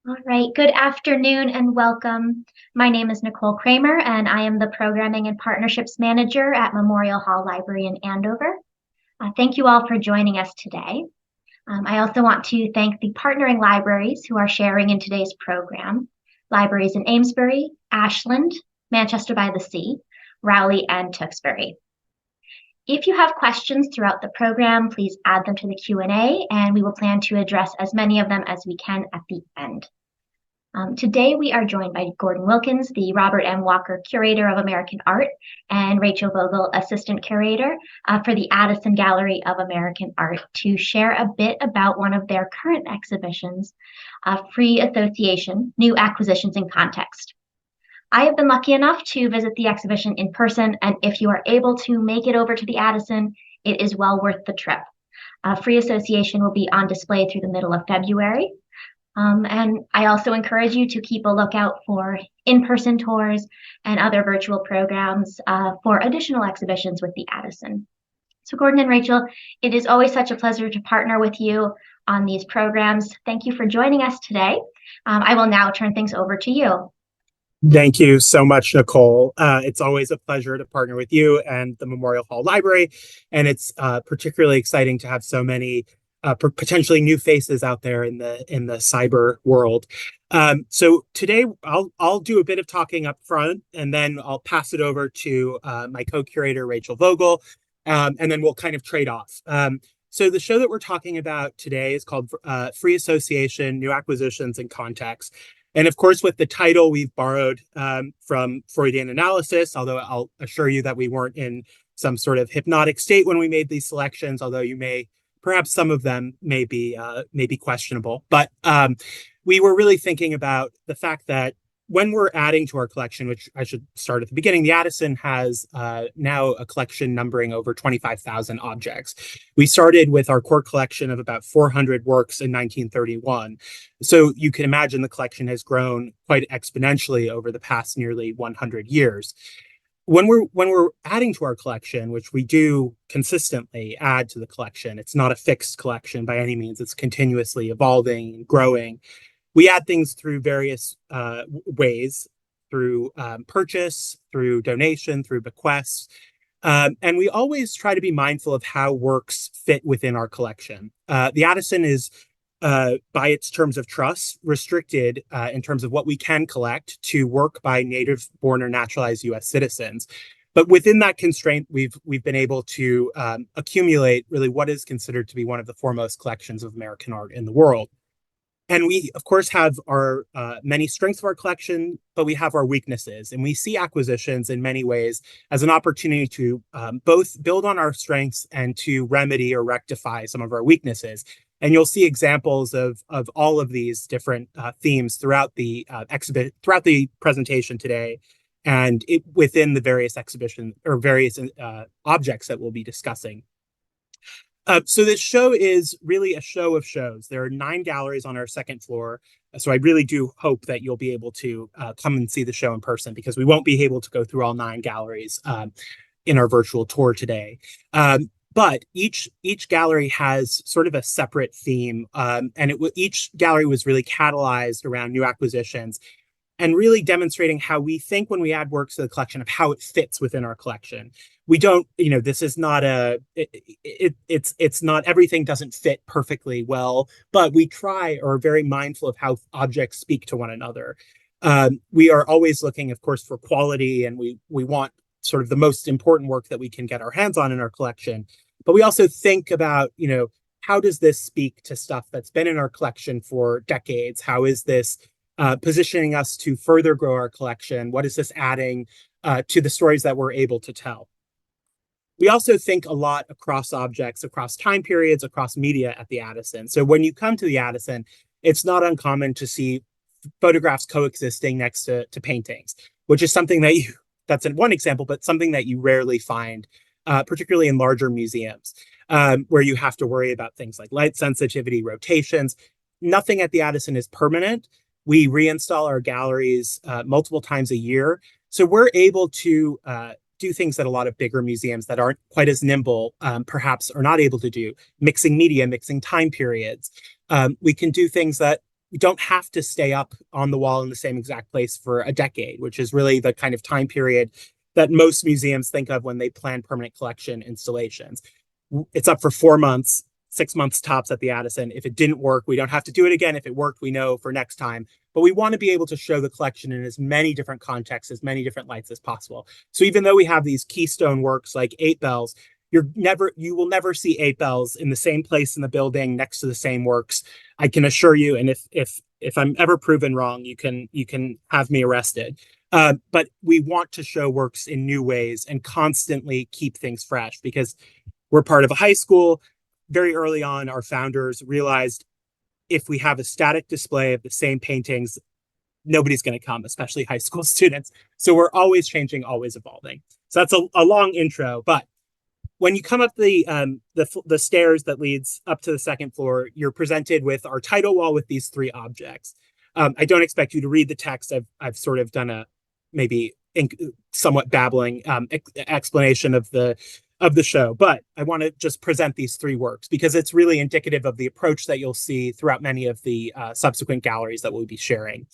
All right, good afternoon and welcome. My name is Nicole Kramer, and I am the Programming and Partnerships Manager at Memorial Hall Library in Andover. Thank you all for joining us today. I also want to thank the partnering libraries who are sharing in today's program. Libraries in Amesbury, Ashland, Manchester by the Sea, Rowley, and Tewksbury. If you have questions throughout the program, please add them to the Q&A, and we will plan to address as many of them as we can at the end. Today, we are joined by Gordon Wilkins, the Robert M. Walker Curator of American Art, and Rachel Vogel, Assistant Curator for the Addison Gallery of American Art, to share a bit about one of their current exhibitions, Free Association, New Acquisitions in Context. I have been lucky enough to visit the exhibition in person, and if you are able to make it over to the Addison, it is well worth the trip. Free Association will be on display through the middle of February. And I also encourage you to keep a lookout for in-person tours and other virtual programs for additional exhibitions with the Addison. So Gordon and Rachel, it is always such a pleasure to partner with you on these programs. Thank you for joining us today. I will now turn things over to you. Thank you so much, Nicole. It's always a pleasure to partner with you and the Memorial Hall Library, and it's particularly exciting to have so many potentially new faces out there in the cyber world. So today I'll do a bit of talking up front, and then I'll pass it over to my co-curator Rachel Vogel, and then we'll kind of trade off. So the show that we're talking about today is called Free Association, New Acquisitions and Context. And of course, with the title, we've borrowed from Freudian analysis, although I'll assure you that we weren't in some sort of hypnotic state when we made these selections, although perhaps some of them may be questionable. But we were really thinking about the fact that when we're adding to our collection, which I should start at the beginning, the Addison has now a collection numbering over 25,000 objects. We started with our core collection of about 400 works in 1931. So you can imagine the collection has grown quite exponentially over the past nearly 100 years. When we're adding to our collection, which we do consistently add to the collection, it's not a fixed collection by any means, it's continuously evolving and growing. We add things through various ways, through purchase, through donation, through bequests. And we always try to be mindful of how works fit within our collection. The Addison is, by its terms of trust, restricted in terms of what we can collect to work by native-born or naturalized U.S. citizens. But within that constraint, we've been able to accumulate really what is considered to be one of the foremost collections of American art in the world. And we, of course, have our many strengths of our collection, but we have our weaknesses. And we see acquisitions in many ways as an opportunity to both build on our strengths and to remedy or rectify some of our weaknesses. And you'll see examples of all of these different themes throughout the throughout the presentation today, and within the various exhibition or various objects that we'll be discussing. So this show is really a show of shows. There are 9 galleries on our second floor. So I really do hope that you'll be able to come and see the show in person, because we won't be able to go through all 9 galleries in our virtual tour today. But each gallery has sort of a separate theme, and each gallery was really catalyzed around new acquisitions and really demonstrating how we think when we add works to the collection of how it fits within our collection. We don't, this is not it's not, everything doesn't fit perfectly well, but we try or are very mindful of how objects speak to one another. We are always looking, of course, for quality, and we want sort of the most important work that we can get our hands on in our collection. But we also think about, how does this speak to stuff that's been in our collection for decades? How is this positioning us to further grow our collection? What is this adding to the stories that we're able to tell? We also think a lot across objects, across time periods, across media at the Addison. So when you come to the Addison, it's not uncommon to see photographs coexisting next to paintings, which is something that that's one example, but something that you rarely find, particularly in larger museums, where you have to worry about things like light sensitivity, rotations. Nothing at the Addison is permanent. We reinstall our galleries multiple times a year. So we're able to do things that a lot of bigger museums that aren't quite as nimble perhaps are not able to do, mixing media, mixing time periods. We can do things that we don't have to stay up on the wall in the same exact place for a decade, which is really the kind of time period that most museums think of when they plan permanent collection installations. It's up for 4 months, 6 months tops at the Addison. If it didn't work, we don't have to do it again. If it worked, we know for next time. But we want to be able to show the collection in as many different contexts, as many different lights as possible. So even though we have these keystone works like Eight Bells, you will never see Eight Bells in the same place in the building next to the same works. I can assure you, and if I'm ever proven wrong, you can have me arrested. But we want to show works in new ways and constantly keep things fresh, because we're part of a high school. Very early on, our founders realized if we have a static display of the same paintings, nobody's going to come, especially high school students. So we're always changing, always evolving. So that's a long intro. But when you come up the stairs that leads up to the second floor, you're presented with our title wall with these three objects. I don't expect you to read the text. I've sort of done a maybe somewhat babbling explanation of the show, but I want to just present these three works because it's really indicative of the approach that you'll see throughout many of the subsequent galleries that we'll be sharing.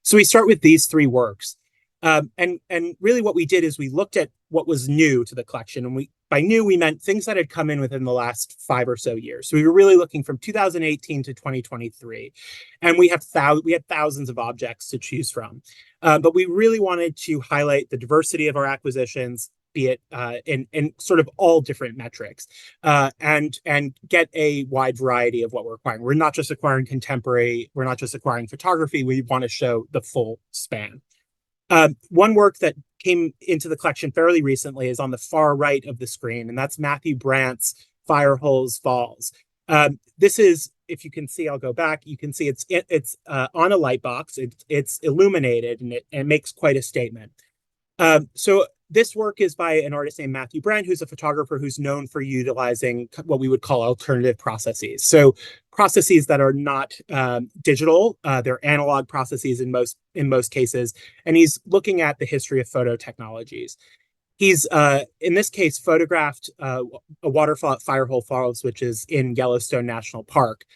So we start with these three works. And really what we did is we looked at what was new to the collection. And by new, we meant things that had come in within the last 5 or so years. So we were really looking from 2018 to 2023. And we had thousands of objects to choose from. But we really wanted to highlight the diversity of our acquisitions, be it in sort of all different metrics, and get a wide variety of what we're acquiring. We're not just acquiring contemporary, we're not just acquiring photography, we want to show the full span. One work that came into the collection fairly recently is on the far right of the screen, and that's Matthew Brandt's Fireholes Falls. This is, if you can see, I'll go back, you can see it's on a light box, it's illuminated, and it makes quite a statement. So this work is by an artist named Matthew Brandt, who's a photographer who's known for utilizing what we would call alternative processes. So processes that are not digital, they're analog processes in most cases. And he's looking at the history of photo technologies. He's, in this case, photographed a waterfall at Firehole Falls, which is in Yellowstone National Park.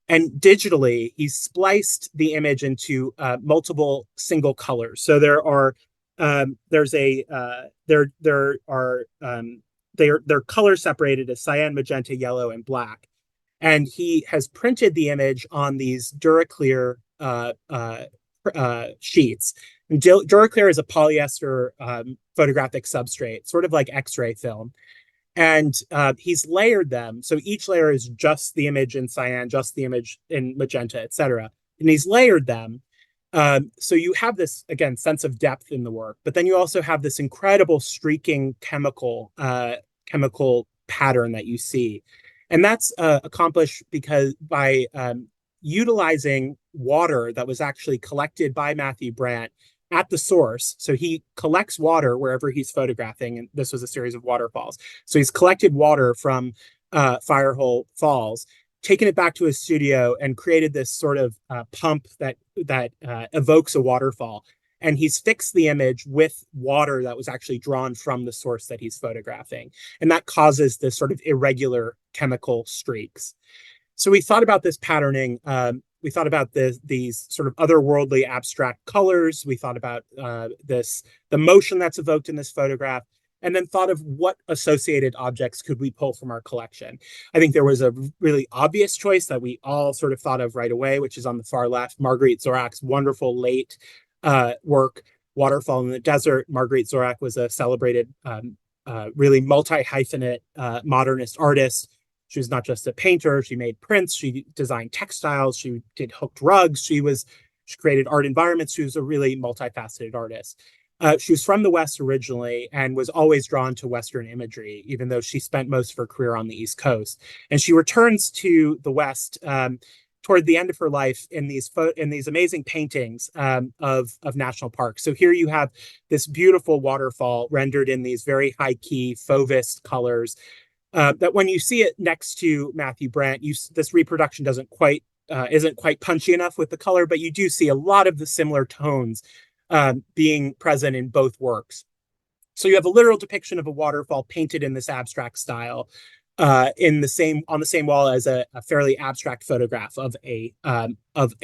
And digitally, he's spliced the image into multiple single colors. So they're color separated as cyan, magenta, yellow, and black. And he has printed the image on these Duraclear sheets. And Duraclear is a polyester photographic substrate, sort of like X-ray film. And he's layered them. So each layer is just the image in cyan, just the image in magenta, etc. And he's layered them. So you have this, again, sense of depth in the work, but then you also have this incredible streaking chemical pattern that you see. And that's accomplished by utilizing water that was actually collected by Matthew Brandt at the source. So he collects water wherever he's photographing, and this was a series of waterfalls. So he's collected water from Firehole Falls, taken it back to his studio, and created this sort of pump that evokes a waterfall. And he's fixed the image with water that was actually drawn from the source that he's photographing. And that causes this sort of irregular chemical streaks. So we thought about this patterning. We thought about these sort of otherworldly abstract colors. We thought about the motion that's evoked in this photograph, and then thought of what associated objects could we pull from our collection. I think there was a really obvious choice that we all sort of thought of right away, which is on the far left, Marguerite Zorach's wonderful late work, Waterfall in the Desert. Marguerite Zorach was a celebrated, really multi-hyphenate modernist artist. She was not just a painter, she made prints, she designed textiles, she did hooked rugs, she created art environments. She was a really multifaceted artist. She was from the West originally and was always drawn to Western imagery, even though she spent most of her career on the East Coast. And she returns to the West toward the end of her life in these amazing paintings of national parks. So here you have this beautiful waterfall rendered in these very high-key Fauvist colors that when you see it next to Matthew Brandt, this reproduction isn't quite punchy enough with the color, but you do see a lot of the similar tones being present in both works. So you have a literal depiction of a waterfall painted in this abstract style. on the same wall as a fairly abstract photograph of a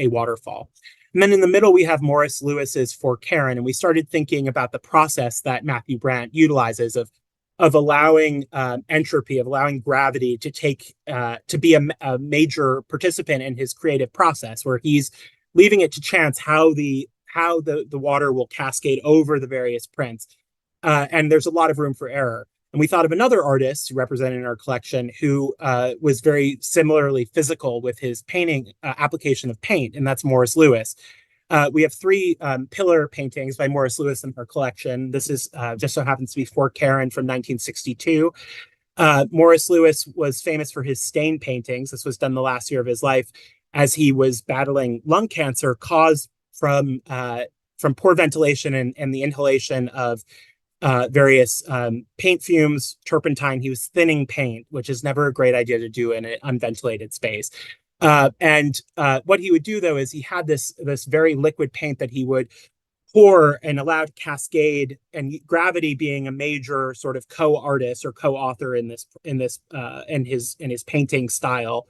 waterfall. And then in the middle, we have Morris Lewis's For Karen, and we started thinking about the process that Matthew Brandt utilizes of allowing entropy, of allowing gravity to be a major participant in his creative process, where he's leaving it to chance how the water will cascade over the various prints, and there's a lot of room for error. And we thought of another artist represented in our collection who was very similarly physical with his painting application of paint, and that's Morris Lewis. We have three pillar paintings by Morris Lewis in our collection. This is just so happens to be For Karen from 1962. Morris Lewis was famous for his stain paintings. This was done the last year of his life as he was battling lung cancer caused from poor ventilation and the inhalation of various paint fumes, turpentine. He was thinning paint, which is never a great idea to do in an unventilated space. And what he would do, though, is he had this very liquid paint that he would pour and allow to cascade, and gravity being a major sort of co-artist or co-author in his painting style.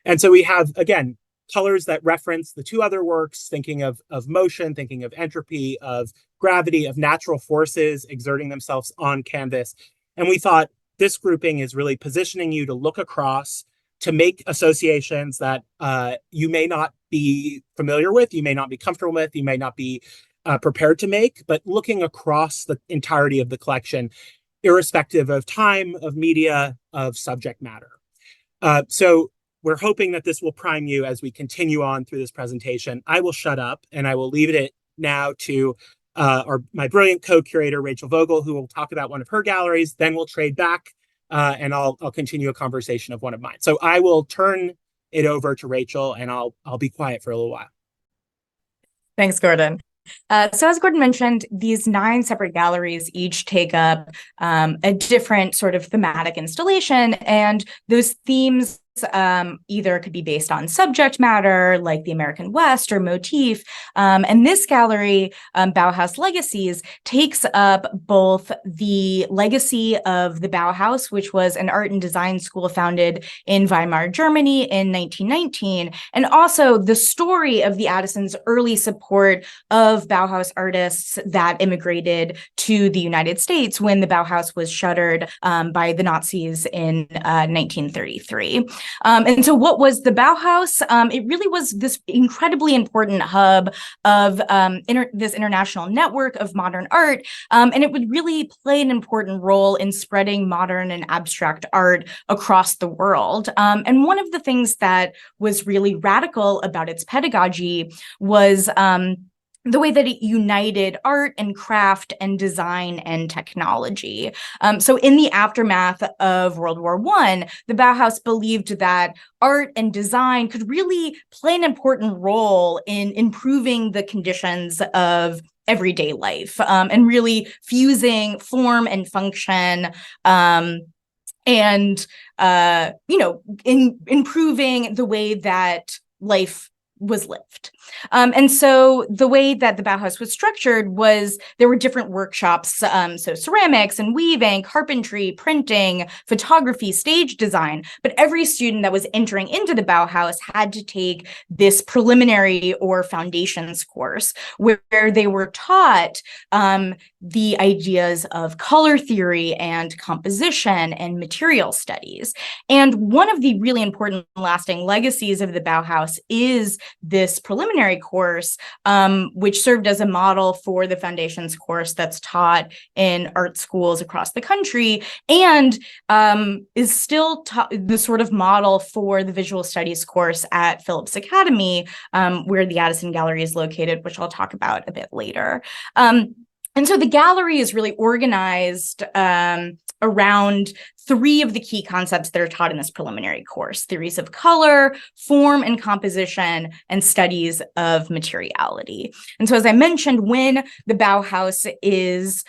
And so we have, again, colors that reference the two other works, thinking of motion, thinking of entropy, of gravity, of natural forces exerting themselves on canvas. And we thought this grouping is really positioning you to look across, to make associations that you may not be familiar with, you may not be comfortable with, you may not be prepared to make, but looking across the entirety of the collection, irrespective of time, of media, of subject matter. So we're hoping that this will prime you as we continue on through this presentation. I will shut up and I will leave it now to my brilliant co-curator, Rachel Vogel, who will talk about one of her galleries. Then we'll trade back and I'll continue a conversation of one of mine. So I will turn it over to Rachel and I'll be quiet for a little while. Thanks, Gordon. So as Gordon mentioned, these 9 separate galleries each take up a different sort of thematic installation, and those themes either could be based on subject matter, like the American West, or motif. And this gallery, Bauhaus Legacies, takes up both the legacy of the Bauhaus, which was an art and design school founded in Weimar, Germany in 1919, and also the story of the Addisons' early support of Bauhaus artists that immigrated to the United States when the Bauhaus was shuttered by the Nazis in 1933. And so what was the Bauhaus? It really was this incredibly important hub of this international network of modern art. And it would really play an important role in spreading modern and abstract art across the world. And one of the things that was really radical about its pedagogy was the way that it united art and craft and design and technology. So in the aftermath of World War I, the Bauhaus believed that art and design could really play an important role in improving the conditions of everyday life, and really fusing form and function, and in improving the way that life was lived. And so the way that the Bauhaus was structured was there were different workshops, so ceramics and weaving, carpentry, printing, photography, stage design. But every student that was entering into the Bauhaus had to take this preliminary or foundations course where they were taught the ideas of color theory and composition and material studies. And one of the really important lasting legacies of the Bauhaus is this preliminary course, which served as a model for the foundations course that's taught in art schools across the country, and is still the sort of model for the visual studies course at Phillips Academy, where the Addison Gallery is located, which I'll talk about a bit later. And so the gallery is really organized around 3 of the key concepts that are taught in this preliminary course: theories of color, form and composition, and studies of materiality. And so, as I mentioned, when the Bauhaus is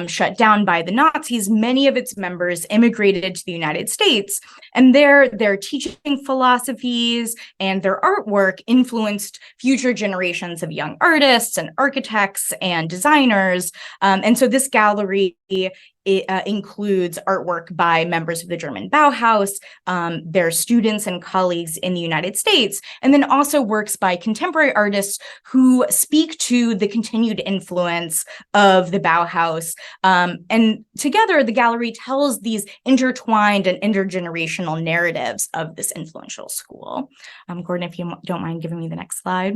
shut down by the Nazis, many of its members immigrated to the United States, and their teaching philosophies and their artwork influenced future generations of young artists and architects and designers. And so this gallery includes artwork by members of the German Bauhaus, their students and colleagues in the United States, and then also works by contemporary artists who speak to the continued influence of the Bauhaus. And together, the gallery tells these intertwined and intergenerational narratives of this influential school. Gordon, if you don't mind giving me the next slide.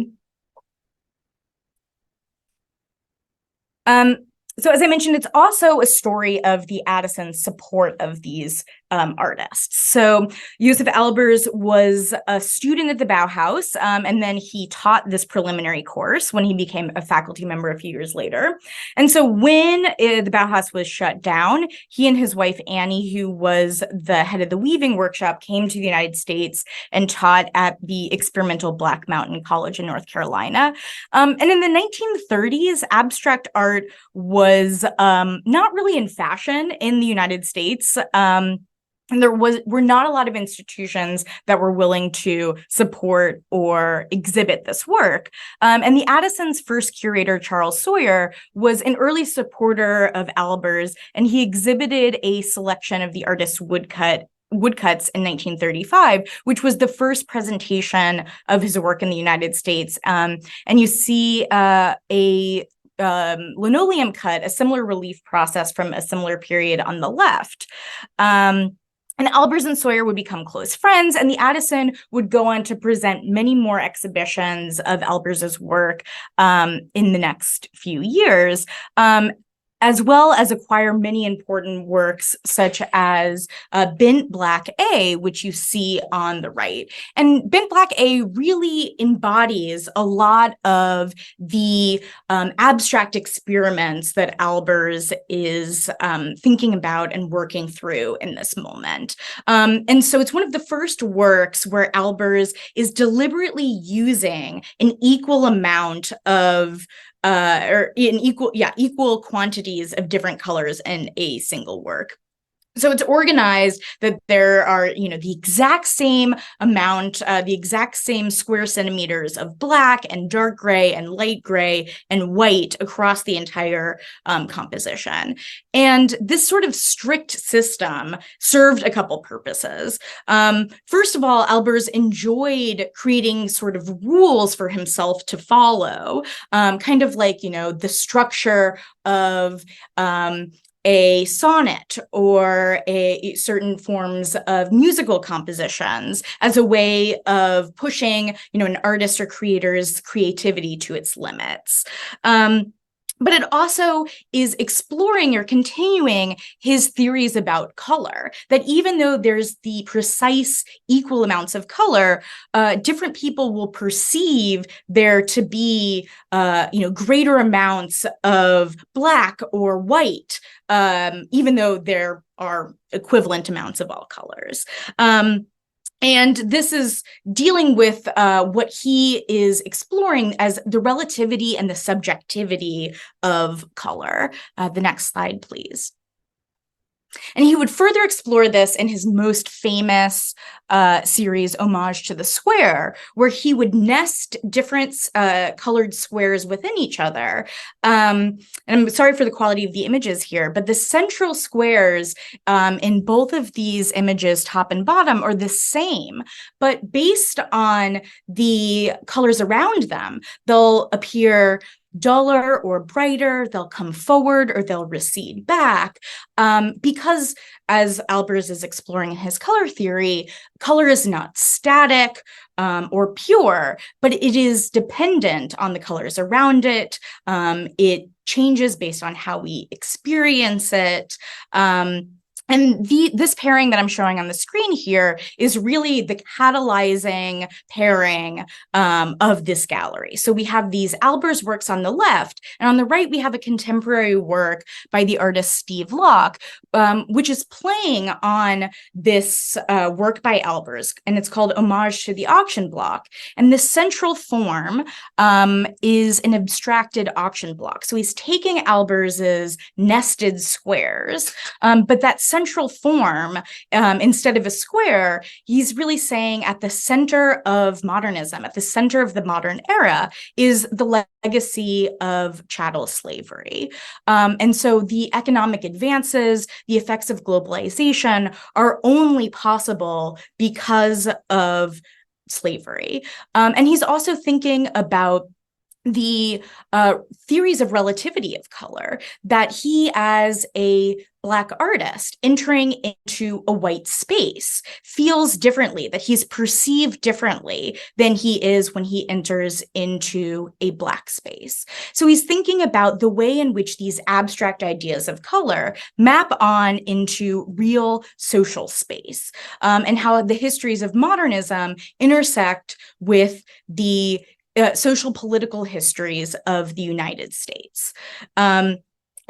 So as I mentioned, it's also a story of the Addison's support of these artists. So Josef Albers was a student at the Bauhaus, and then he taught this preliminary course when he became a faculty member a few years later. And so when the Bauhaus was shut down, he and his wife, Annie, who was the head of the weaving workshop, came to the United States and taught at the experimental Black Mountain College in North Carolina. And in the 1930s, abstract art was not really in fashion in the United States. And there were not a lot of institutions that were willing to support or exhibit this work. And the Addison's first curator, Charles Sawyer, was an early supporter of Albers, and he exhibited a selection of the artist's woodcuts in 1935, which was the first presentation of his work in the United States. And you see a linoleum cut, a similar relief process from a similar period on the left. And Albers and Sawyer would become close friends, and the Addison would go on to present many more exhibitions of Albers's work in the next few years, as well as acquire many important works such as Bent Black A, which you see on the right. And Bent Black A really embodies a lot of the abstract experiments that Albers is thinking about and working through in this moment. And so it's one of the first works where Albers is deliberately using an equal amount of or in equal quantities of different colors in a single work. So it's organized that there are, the exact same amount, the exact same square centimeters of black and dark gray and light gray and white across the entire composition. And this sort of strict system served a couple purposes. First of all, Albers enjoyed creating sort of rules for himself to follow, kind of like, the structure of a sonnet or certain forms of musical compositions as a way of pushing, an artist or creator's creativity to its limits. But it also is exploring or continuing his theories about color, that even though there's the precise equal amounts of color, different people will perceive there to be, greater amounts of black or white, even though there are equivalent amounts of all colors. And this is dealing with what he is exploring as the relativity and the subjectivity of color. The next slide, please. And he would further explore this in his most famous series, Homage to the Square, where he would nest different colored squares within each other. And I'm sorry for the quality of the images here, but the central squares in both of these images, top and bottom, are the same, but based on the colors around them, they'll appear duller or brighter, they'll come forward or they'll recede back, because as Albers is exploring in his color theory, color is not static or pure, but it is dependent on the colors around it. It changes based on how we experience it. And this pairing that I'm showing on the screen here is really the catalyzing pairing of this gallery. So we have these Albers works on the left, and on the right, we have a contemporary work by the artist Steve Locke, which is playing on this work by Albers, and it's called Homage to the Auction Block. And the central form is an abstracted auction block. So he's taking Albers's nested squares, but that central form, instead of a square, he's really saying at the center of modernism, at the center of the modern era, is the legacy of chattel slavery. And so the economic advances, the effects of globalization are only possible because of slavery. And he's also thinking about the theories of relativity of color, that he, as a Black artist entering into a white space, feels differently, that he's perceived differently than he is when he enters into a Black space. So he's thinking about the way in which these abstract ideas of color map on into real social space, and how the histories of modernism intersect with the social political histories of the United States.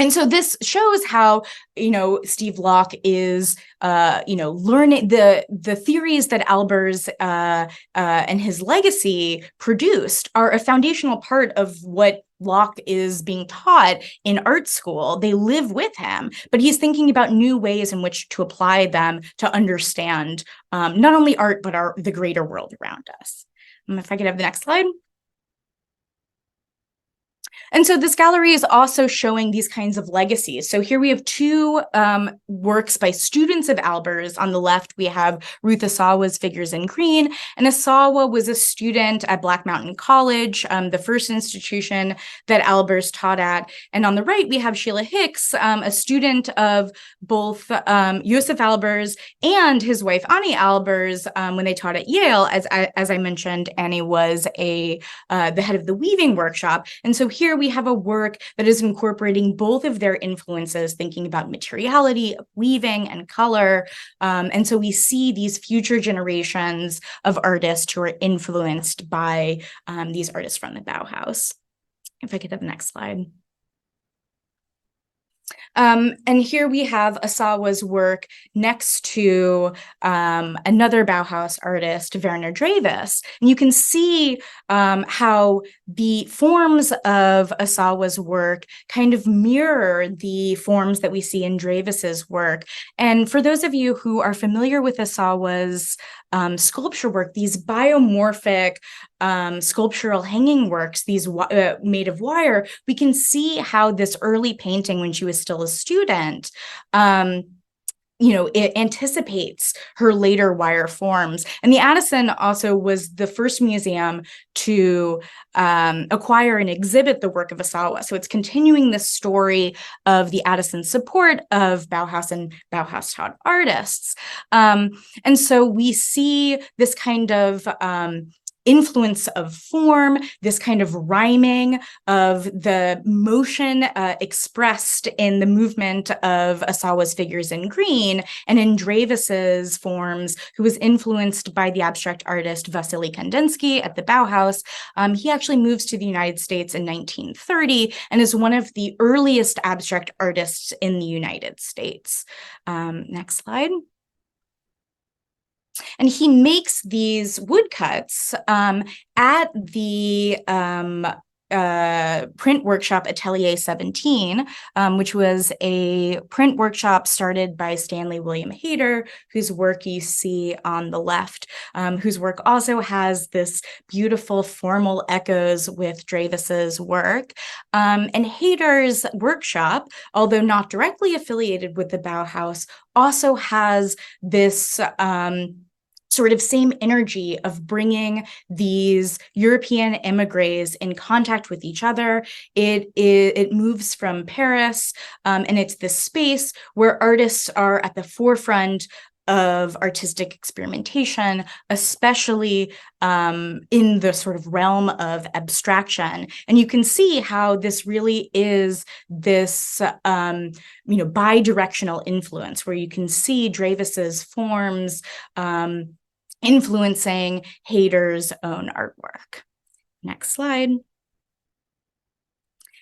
And so this shows how, Steve Locke is, learning the theories that Albers and his legacy produced are a foundational part of what Locke is being taught in art school. They live with him, but he's thinking about new ways in which to apply them to understand not only art, but the greater world around us. If I could have the next slide. And so this gallery is also showing these kinds of legacies. So here we have two works by students of Albers. On the left, we have Ruth Asawa's Figures in Green. And Asawa was a student at Black Mountain College, the first institution that Albers taught at. And on the right, we have Sheila Hicks, a student of both Joseph Albers and his wife, Annie Albers, when they taught at Yale. As I mentioned, Annie was the head of the weaving workshop. And so here we have a work that is incorporating both of their influences, thinking about materiality, weaving, and color. And so we see these future generations of artists who are influenced by these artists from the Bauhaus. If I could have the next slide. And here we have Asawa's work next to another Bauhaus artist, Werner Dreyfus. And you can see how the forms of Asawa's work kind of mirror the forms that we see in Dreyfus's work. And for those of you who are familiar with Asawa's sculpture work, these biomorphic sculptural hanging works, these made of wire, we can see how this early painting when she was still a student, it anticipates her later wire forms. And the Addison also was the first museum to acquire and exhibit the work of Asawa. So it's continuing the story of the Addison support of Bauhaus and Bauhaus taught artists. And so we see this kind of influence of form, this kind of rhyming of the motion expressed in the movement of Asawa's Figures in Green, and in Dreyfus's forms, who was influenced by the abstract artist Vasily Kandinsky at the Bauhaus. He actually moves to the United States in 1930 and is one of the earliest abstract artists in the United States. Next slide. And he makes these woodcuts at the print workshop Atelier 17, which was a print workshop started by Stanley William Hayter, whose work you see on the left, whose work also has this beautiful formal echoes with Dreyfus's work. And Hayter's workshop, although not directly affiliated with the Bauhaus, also has this sort of same energy of bringing these European emigres in contact with each other. It moves from Paris, and it's this space where artists are at the forefront of artistic experimentation, especially in the sort of realm of abstraction. And you can see how this really is this bi-directional influence, where you can see Dreyfus's forms influencing Hayter's own artwork. Next slide.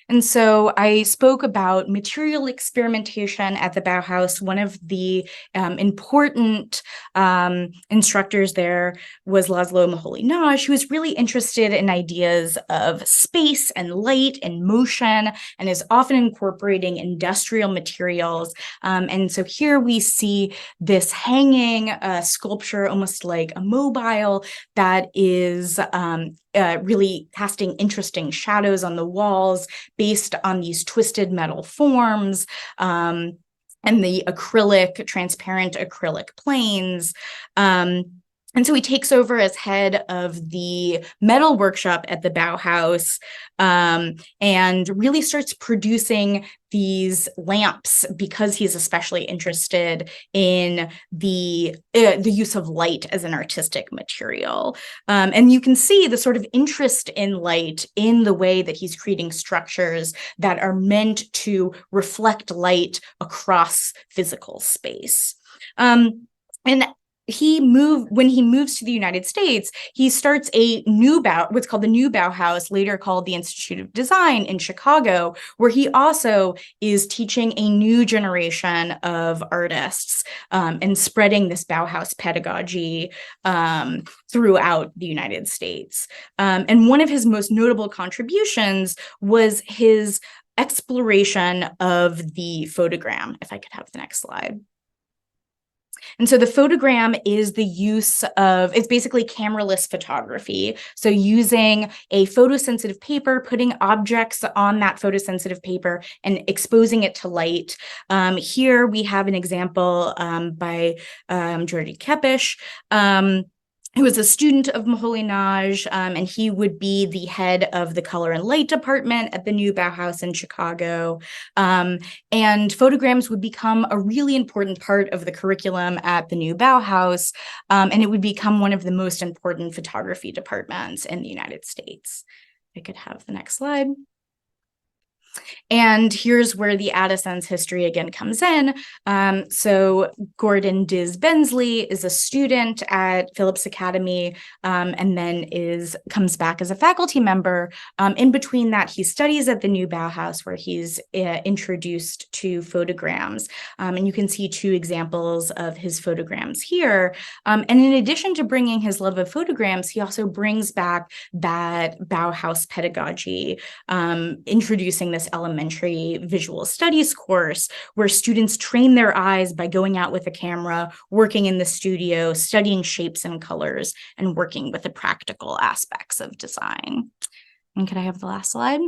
And so I spoke about material experimentation at the Bauhaus. One of the important instructors there was Laszlo Moholy-Nagy, who was really interested in ideas of space and light and motion, and is often incorporating industrial materials. And so here we see this hanging sculpture, almost like a mobile, that is really casting interesting shadows on the walls based on these twisted metal forms, and the transparent acrylic planes. And so he takes over as head of the metal workshop at the Bauhaus, and really starts producing these lamps because he's especially interested in the use of light as an artistic material. And you can see the sort of interest in light in the way that he's creating structures that are meant to reflect light across physical space. And when he moves to the United States, he starts what's called the New Bauhaus, later called the Institute of Design in Chicago, where he also is teaching a new generation of artists, and spreading this Bauhaus pedagogy throughout the United States. And one of his most notable contributions was his exploration of the photogram. If I could have the next slide. And so the photogram is it's basically cameraless photography. So using a photosensitive paper, putting objects on that photosensitive paper and exposing it to light. Here we have an example by Georgi Kepish, who was a student of Moholy-Nagy, and he would be the head of the color and light department at the New Bauhaus in Chicago. And photograms would become a really important part of the curriculum at the New Bauhaus, and it would become one of the most important photography departments in the United States. I could have the next slide. And here's where the Addison's history again comes in. So Gordon Diz Bensley is a student at Phillips Academy, and then comes back as a faculty member. In between that, he studies at the New Bauhaus, where he's introduced to photograms. And you can see two examples of his photograms here. And in addition to bringing his love of photograms, he also brings back that Bauhaus pedagogy, introducing this elementary visual studies course where students train their eyes by going out with a camera, working in the studio, studying shapes and colors, and working with the practical aspects of design. And could I have the last slide?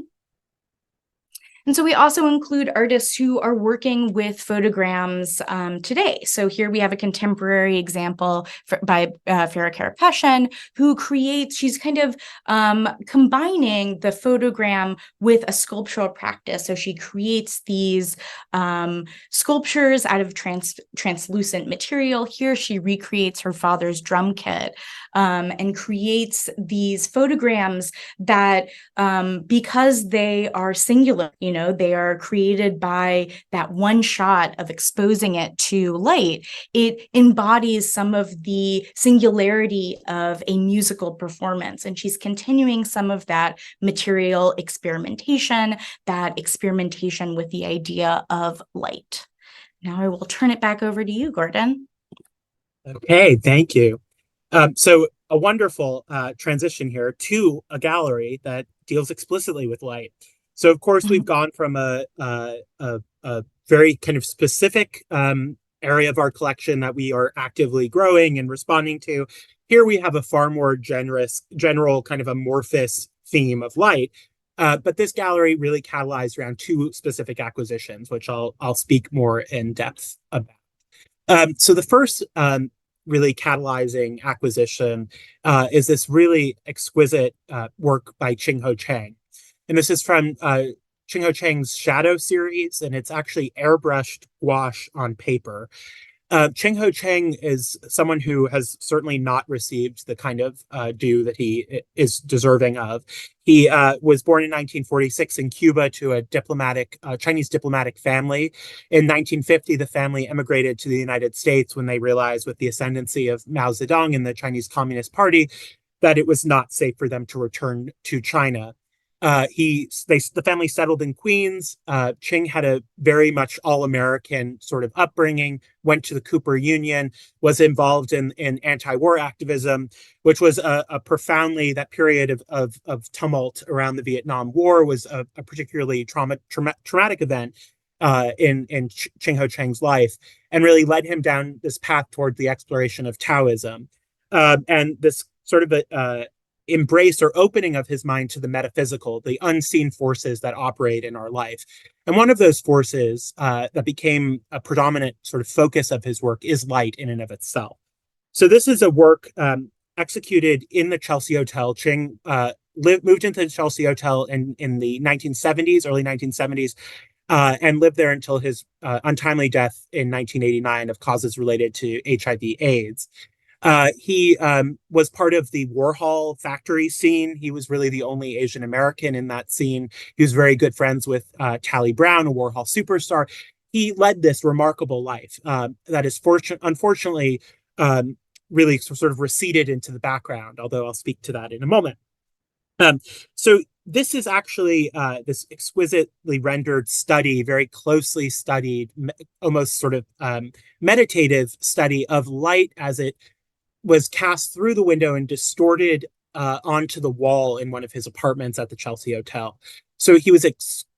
And so we also include artists who are working with photograms today. So here we have a contemporary example by Farah Karapetian, who she's kind of combining the photogram with a sculptural practice. So she creates these sculptures out of translucent material. Here she recreates her father's drum kit, and creates these photograms that, because they are singular, they are created by that one shot of exposing it to light, it embodies some of the singularity of a musical performance. And she's continuing some of that material experimentation, with the idea of light. Now I will turn it back over to you, Gordon. Okay, thank you. So a wonderful transition here to a gallery that deals explicitly with light. So of course we've gone from a very kind of specific area of our collection that we are actively growing and responding to. Here we have a far more general kind of amorphous theme of light. But this gallery really catalyzed around two specific acquisitions, which I'll speak more in depth about. So the first really catalyzing acquisition is this really exquisite work by Qingho Cheng. And this is from Qingho Cheng's Shadow series, and it's actually airbrushed gouache on paper. Qingho Cheng is someone who has certainly not received the kind of due that he is deserving of. He was born in 1946 in Cuba to a Chinese diplomatic family. In 1950, the family emigrated to the United States when they realized, with the ascendancy of Mao Zedong and the Chinese Communist Party, that it was not safe for them to return to China. The family settled in Queens. Ching had a very much all-American sort of upbringing, went to the Cooper Union, was involved in anti-war activism, which was a profoundly, that period of tumult around the Vietnam War was a particularly traumatic event in Ching Ho Chang's life, and really led him down this path toward the exploration of Taoism. And this sort of embrace or opening of his mind to the metaphysical, the unseen forces that operate in our life. And one of those forces that became a predominant sort of focus of his work is light in and of itself. So this is a work executed in the Chelsea Hotel. Ching moved into the Chelsea Hotel in the 1970s, early 1970s, and lived there until his untimely death in 1989 of causes related to HIV/AIDS. He was part of the Warhol factory scene. He was really the only Asian American in that scene. He was very good friends with Tally Brown, a Warhol superstar. He led this remarkable life that is unfortunately really sort of receded into the background, although I'll speak to that in a moment. So this is actually this exquisitely rendered study, very closely studied, almost sort of meditative study of light as it was cast through the window and distorted onto the wall in one of his apartments at the Chelsea Hotel. So he was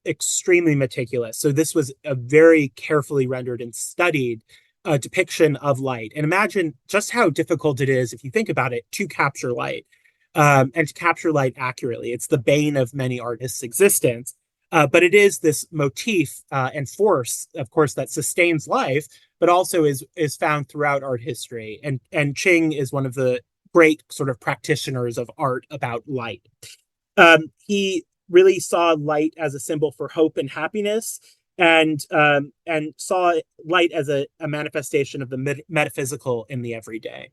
extremely meticulous. So this was a very carefully rendered and studied depiction of light. And imagine just how difficult it is, if you think about it, to capture light and to capture light accurately. It's the bane of many artists' existence. But it is this motif and force, of course, that sustains life, but also is found throughout art history. And Ching is one of the great sort of practitioners of art about light. He really saw light as a symbol for hope and happiness, and saw light as a manifestation of the metaphysical in the everyday.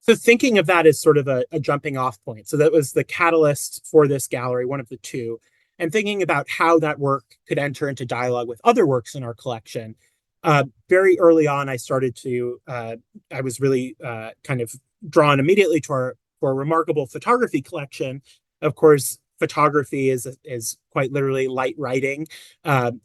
So thinking of that as sort of a jumping off point. So that was the catalyst for this gallery, one of the two. And thinking about how that work could enter into dialogue with other works in our collection. Very early on, I was really kind of drawn immediately to our remarkable photography collection. Of course, photography is quite literally light writing.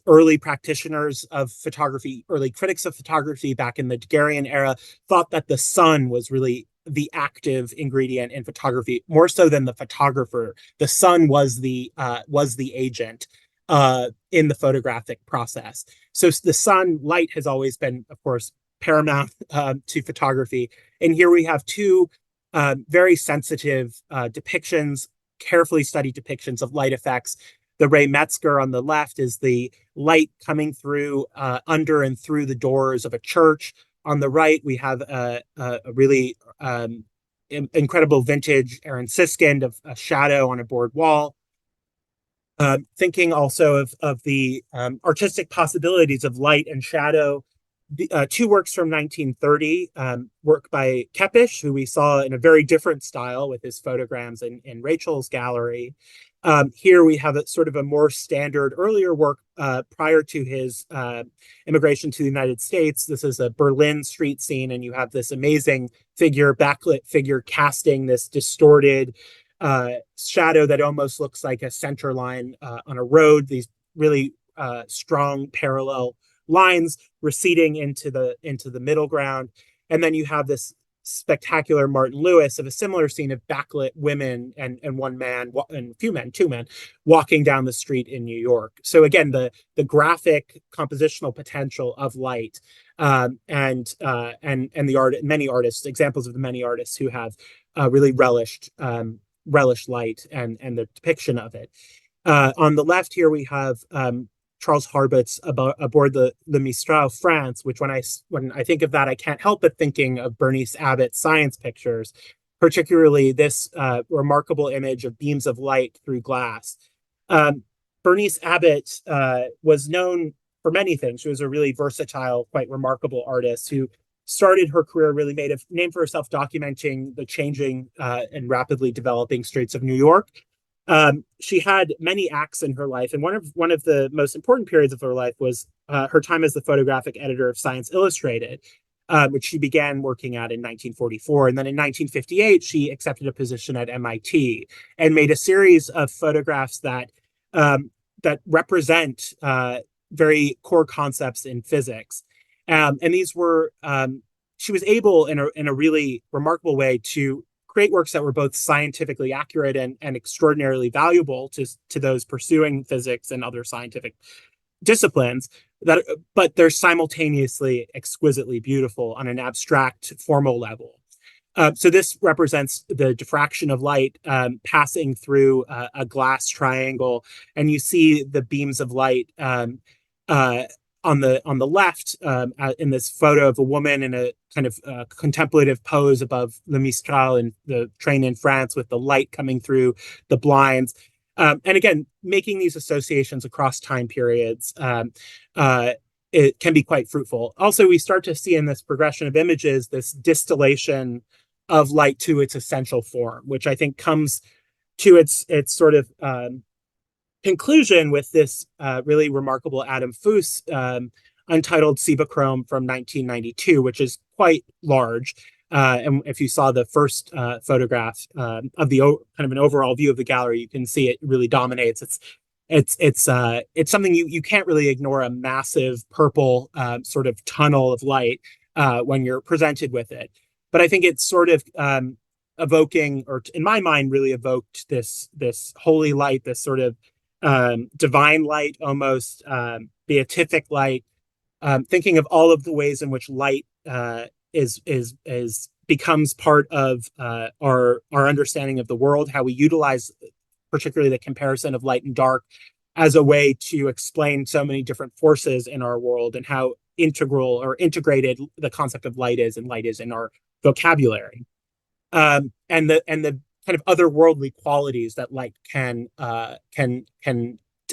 Early practitioners of photography, early critics of photography back in the Daguerrean era thought that the sun was really the active ingredient in photography, more so than the photographer. The sun was the agent in the photographic process. So the sun, light has always been, of course, paramount to photography. And here we have two very sensitive depictions, carefully studied depictions of light effects. The Ray Metzger on the left is the light coming through under and through the doors of a church. On the right, we have a really incredible vintage Aaron Siskind of a shadow on a board wall. Thinking also of the artistic possibilities of light and shadow. Two works from 1930, work by Kepish, who we saw in a very different style with his photograms in Rachel's gallery. Here we have a sort of a more standard earlier work prior to his immigration to the United States. This is a Berlin street scene, and you have this amazing figure, backlit figure, casting this distorted shadow that almost looks like a center line on a road. These really strong parallel lines receding into the middle ground. And then you have this spectacular Martin Lewis of a similar scene of backlit women and one man and two men walking down the street in New York. So again, the graphic compositional potential of light and the art, many artists, examples of the many artists who have really relished light and the depiction of it. On the left here we have Charles Harbut's aboard the Mistral, France, which when I think of that, I can't help but thinking of Bernice Abbott's science pictures, particularly this remarkable image of beams of light through glass. Bernice Abbott was known for many things. She was a really versatile, quite remarkable artist who started her career, really made a name for herself documenting the changing and rapidly developing streets of New York. She had many acts in her life, and one of the most important periods of her life was her time as the photographic editor of Science Illustrated. which she began working at in 1944. And then in 1958, she accepted a position at MIT and made a series of photographs that represent very core concepts in physics. And these were, she was able in a really remarkable way to create works that were both scientifically accurate and extraordinarily valuable to those pursuing physics and other scientific disciplines, but they're simultaneously exquisitely beautiful on an abstract formal level. So this represents the diffraction of light passing through a glass triangle, and you see the beams of light on the left in this photo of a woman in a kind of contemplative pose above Le Mistral and the train in France, with the light coming through the blinds. And again, making these associations across time periods, it can be quite fruitful. Also, we start to see in this progression of images this distillation of light to its essential form, which I think comes to its sort of conclusion with this really remarkable Adam Foos untitled Cibachrome from 1992, which is quite large. And if you saw the first photograph of the kind of an overall view of the gallery, you can see it really dominates. It's something you can't really ignore, a massive purple sort of tunnel of light when you're presented with it. But I think it's sort of evoking, or in my mind, really evoked this holy light, this sort of divine light, almost beatific light. Thinking of all of the ways in which light is becomes part of our understanding of the world, how we utilize particularly the comparison of light and dark as a way to explain so many different forces in our world, and how integral or integrated the concept of light is, and light is in our vocabulary, and the kind of otherworldly qualities that light can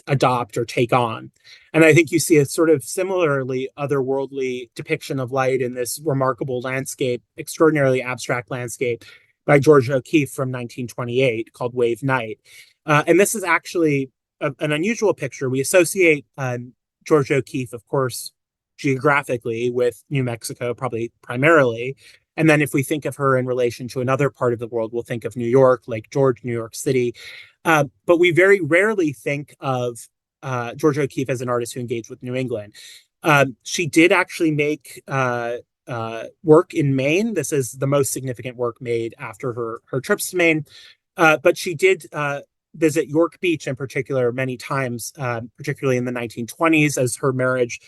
adopt or take on. And I think you see a sort of similarly otherworldly depiction of light in this remarkable landscape, extraordinarily abstract landscape by Georgia O'Keeffe from 1928 called Wave Night. And this is actually an unusual picture. We associate Georgia O'Keeffe, of course, geographically with New Mexico, probably primarily. And then if we think of her in relation to another part of the world, we'll think of New York, Lake George, New York City. But we very rarely think of Georgia O'Keeffe as an artist who engaged with New England. She did actually make work in Maine. This is the most significant work made after her trips to Maine. But she did visit York Beach in particular many times, particularly in the 1920s, as her marriage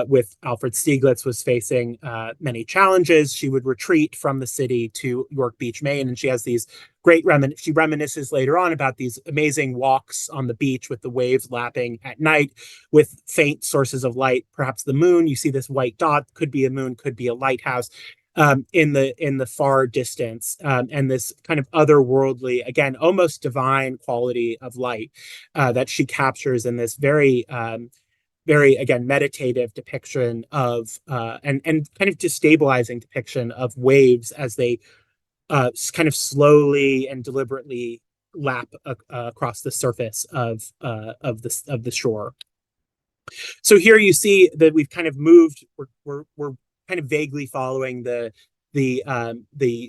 with Alfred Stieglitz was facing many challenges. She would retreat from the city to York Beach, Maine, and she has these great she reminisces later on about these amazing walks on the beach with the waves lapping at night with faint sources of light, perhaps the moon. You see this white dot, could be a moon, could be a lighthouse in the far distance, and this kind of otherworldly, again, almost divine quality of light that she captures in this very again meditative depiction of and kind of destabilizing depiction of waves as they kind of slowly and deliberately lap across the surface of the shore. So here you see that we've kind of moved. We're kind of vaguely following the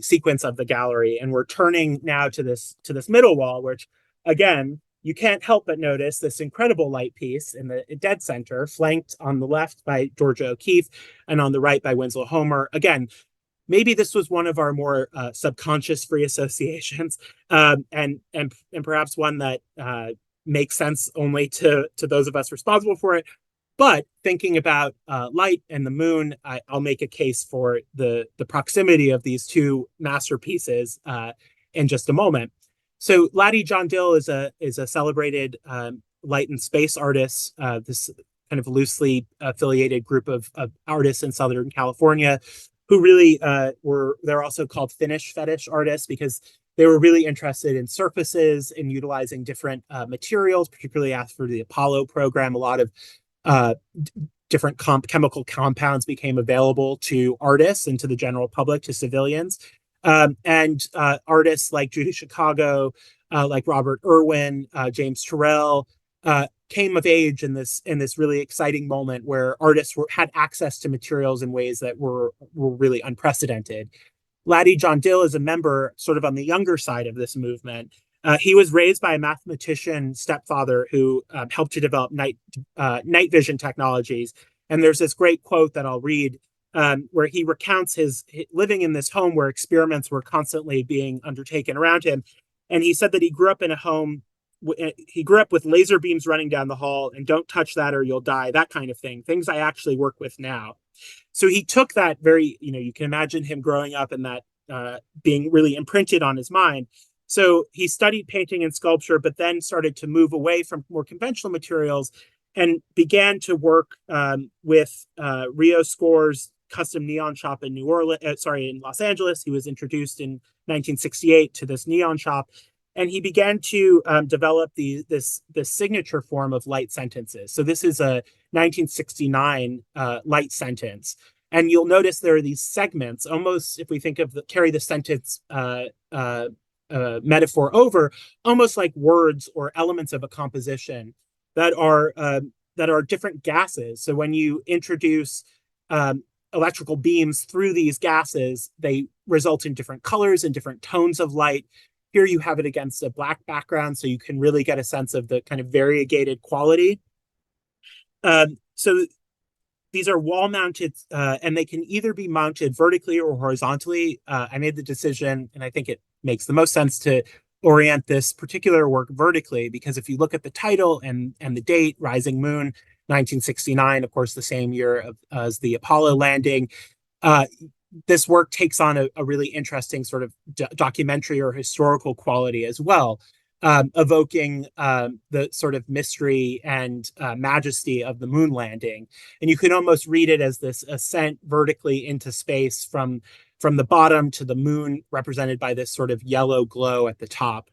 sequence of the gallery, and we're turning now to this middle wall, which again, you can't help but notice this incredible light piece in the dead center, flanked on the left by Georgia O'Keeffe and on the right by Winslow Homer. Again, maybe this was one of our more subconscious free associations, and perhaps one that makes sense only to those of us responsible for it. But thinking about light and the moon, I'll make a case for the proximity of these two masterpieces in just a moment. So Laddie John Dill is a celebrated light and space artist, this kind of loosely affiliated group of artists in Southern California who really they're also called Finnish fetish artists because they were really interested in surfaces and utilizing different materials, particularly after the Apollo program. A lot of different chemical compounds became available to artists and to the general public, to civilians. And artists like Judy Chicago, like Robert Irwin, James Turrell, came of age in this really exciting moment where artists had access to materials in ways that were really unprecedented. Laddie John Dill is a member sort of on the younger side of this movement. He was raised by a mathematician stepfather who helped to develop night vision technologies. And there's this great quote that I'll read where he recounts his living in this home where experiments were constantly being undertaken around him. And he said that he grew up in a home. He grew up with laser beams running down the hall and don't touch that or you'll die, that kind of thing, things I actually work with now. So he took that very, you can imagine him growing up and that being really imprinted on his mind. So he studied painting and sculpture, but then started to move away from more conventional materials and began to work with Rio Score's custom neon shop in in Los Angeles. He was introduced in 1968 to this neon shop. And he began to develop this signature form of light sentences. So this is a 1969 light sentence. And you'll notice there are these segments, almost if we think of carry the sentence metaphor over, almost like words or elements of a composition that are different gases. So when you introduce electrical beams through these gases, they result in different colors and different tones of light. Here you have it against a black background, so you can really get a sense of the kind of variegated quality. So these are wall-mounted, and they can either be mounted vertically or horizontally. I made the decision, and I think it makes the most sense to orient this particular work vertically, because if you look at the title and the date, Rising Moon, 1969, of course, the same year as the Apollo landing, this work takes on a really interesting sort of documentary or historical quality as well, evoking the sort of mystery and majesty of the moon landing. And you can almost read it as this ascent vertically into space from the bottom to the moon, represented by this sort of yellow glow at the top.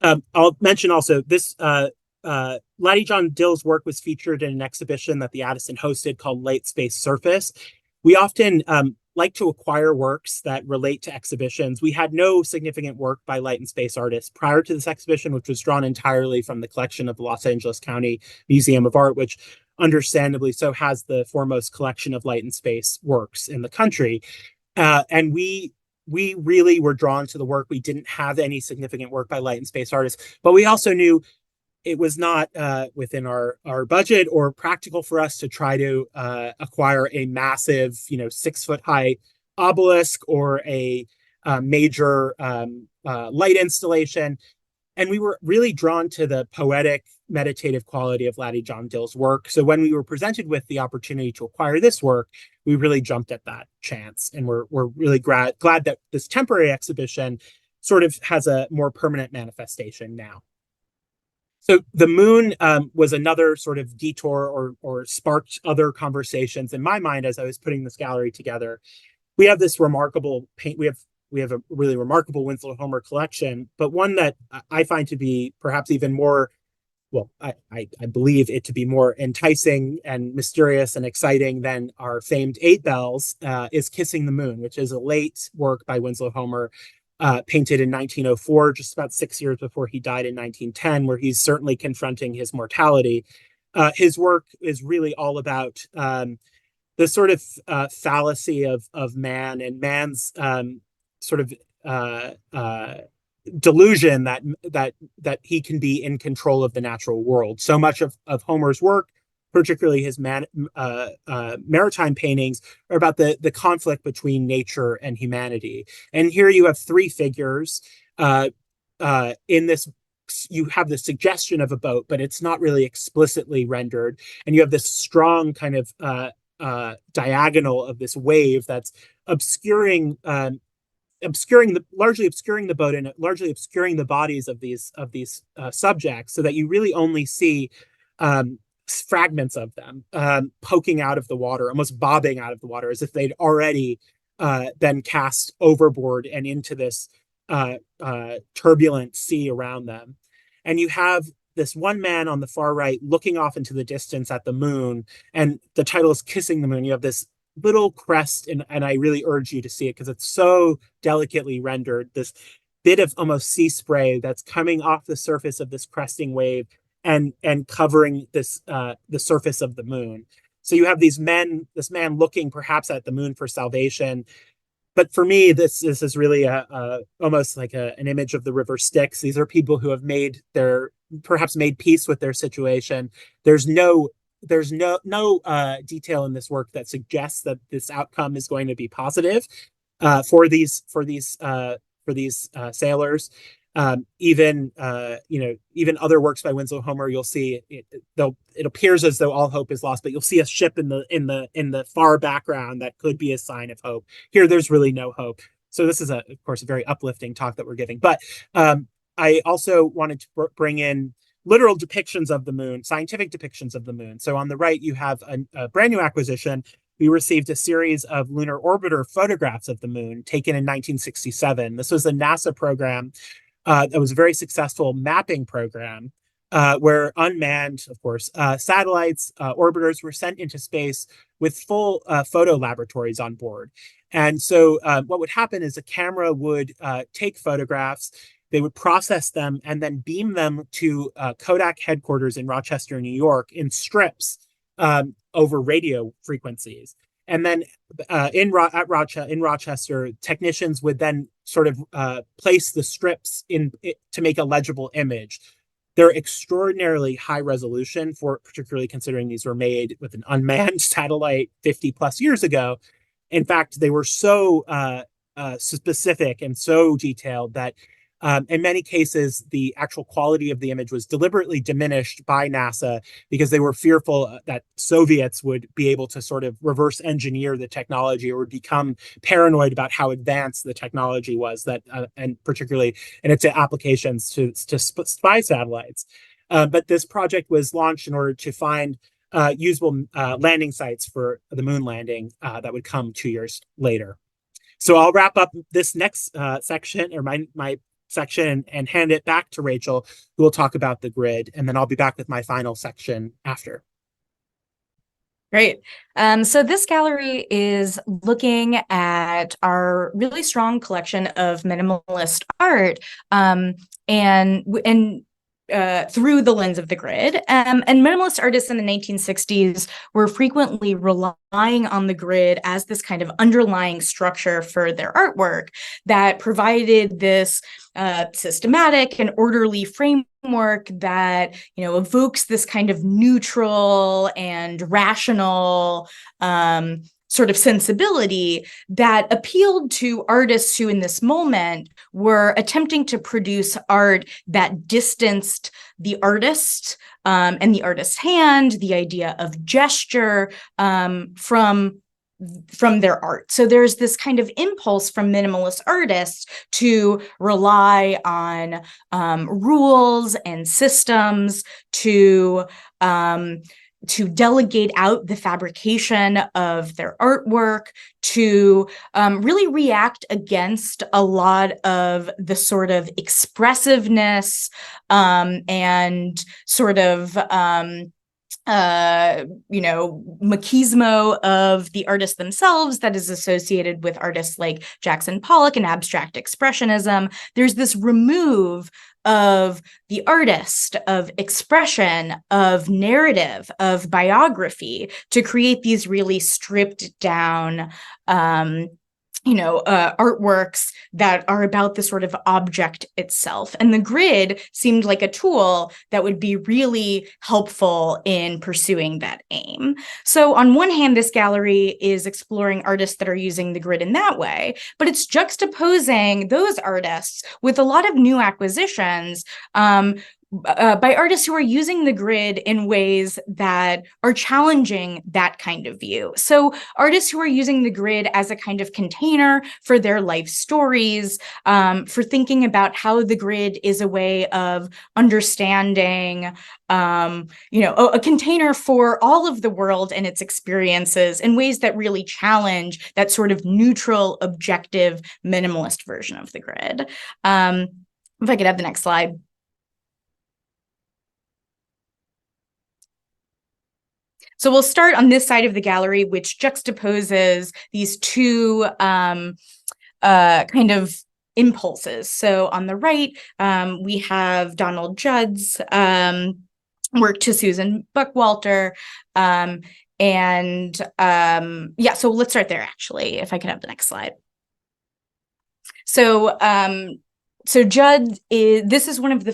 I'll mention also this, Laddie John Dill's work was featured in an exhibition that the Addison hosted called Light Space Surface. We often like to acquire works that relate to exhibitions. We had no significant work by light and space artists prior to this exhibition, which was drawn entirely from the collection of the Los Angeles County Museum of Art, which understandably so has the foremost collection of light and space works in the country. And we really were drawn to the work. We didn't have any significant work by light and space artists, but we also knew it was not within our budget or practical for us to try to acquire a massive, 6-foot high obelisk or a major light installation. And we were really drawn to the poetic, meditative quality of Laddie John Dill's work. So when we were presented with the opportunity to acquire this work, we really jumped at that chance. And we're really glad that this temporary exhibition sort of has a more permanent manifestation now. So the moon was another sort of detour or sparked other conversations in my mind as I was putting this gallery together. We have this remarkable paint. We have a really remarkable Winslow Homer collection, but one that I find to be perhaps even more, well, I believe it to be more enticing and mysterious and exciting than our famed Eight Bells is Kissing the Moon, which is a late work by Winslow Homer, painted in 1904, just about 6 years before he died in 1910, where he's certainly confronting his mortality. His work is really all about the sort of fallacy of man and man's sort of delusion that he can be in control of the natural world. So much of Homer's work, particularly his maritime paintings, are about the conflict between nature and humanity. And here you have three figures. In this, you have the suggestion of a boat, but it's not really explicitly rendered. And you have this strong kind of diagonal of this wave that's largely obscuring the boat and largely obscuring the bodies of these subjects, so that you really only see fragments of them poking out of the water, almost bobbing out of the water, as if they'd already been cast overboard and into this turbulent sea around them. And you have this one man on the far right looking off into the distance at the moon, and the title is Kissing the Moon. You have this little crest, and I really urge you to see it because it's so delicately rendered, this bit of almost sea spray that's coming off the surface of this cresting wave, and covering the surface of the moon. So you have this man looking perhaps at the moon for salvation. But for me, this is really almost like an image of the river Styx. These are people who have perhaps made peace with their situation. There's no detail in this work that suggests that this outcome is going to be positive for these sailors. Even other works by Winslow Homer, you'll see it appears as though all hope is lost, but you'll see a ship in the far background that could be a sign of hope. Here, there's really no hope. So this is of course a very uplifting talk that we're giving. But I also wanted to bring in literal depictions of the moon, scientific depictions of the moon. So on the right, you have a brand new acquisition. We received a series of lunar orbiter photographs of the moon taken in 1967. This was a NASA program that was a very successful mapping program where unmanned, of course, satellites, orbiters were sent into space with full photo laboratories on board. And so what would happen is a camera would take photographs, they would process them, and then beam them to Kodak headquarters in Rochester, New York, in strips over radio frequencies. And then in Rochester, technicians would then sort of place the strips to make a legible image. They're extraordinarily high resolution, particularly considering these were made with an unmanned satellite 50 plus years ago. In fact, they were so specific and so detailed that in many cases, the actual quality of the image was deliberately diminished by NASA because they were fearful that Soviets would be able to sort of reverse engineer the technology or would become paranoid about how advanced the technology was, and particularly in its applications to spy satellites. But this project was launched in order to find usable landing sites for the moon landing that would come 2 years later. So I'll wrap up this next section, or my section, and hand it back to Rachel, who will talk about the grid, and then I'll be back with my final section after. Great. So this gallery is looking at our really strong collection of minimalist art, and through the lens of the grid. And minimalist artists in the 1960s were frequently relying on the grid as this kind of underlying structure for their artwork that provided this systematic and orderly framework that, evokes this kind of neutral and rational sort of sensibility that appealed to artists who in this moment were attempting to produce art that distanced the artist and the artist's hand, the idea of gesture from their art. So there's this kind of impulse from minimalist artists to rely on rules and systems to delegate out the fabrication of their artwork, to really react against a lot of the sort of expressiveness and sort of machismo of the artists themselves that is associated with artists like Jackson Pollock and abstract expressionism. There's this remove of the artist, of expression, of narrative, of biography to create these really stripped down artworks that are about the sort of object itself. And the grid seemed like a tool that would be really helpful in pursuing that aim. So on one hand, this gallery is exploring artists that are using the grid in that way, but it's juxtaposing those artists with a lot of new acquisitions by artists who are using the grid in ways that are challenging that kind of view. So artists who are using the grid as a kind of container for their life stories, for thinking about how the grid is a way of understanding, a container for all of the world and its experiences in ways that really challenge that sort of neutral, objective, minimalist version of the grid. If I could have the next slide. So we'll start on this side of the gallery, which juxtaposes these two kind of impulses. So on the right, we have Donald Judd's work to Susan Buckwalter. So let's start there, actually, if I could have the next slide. So Judd this is one of the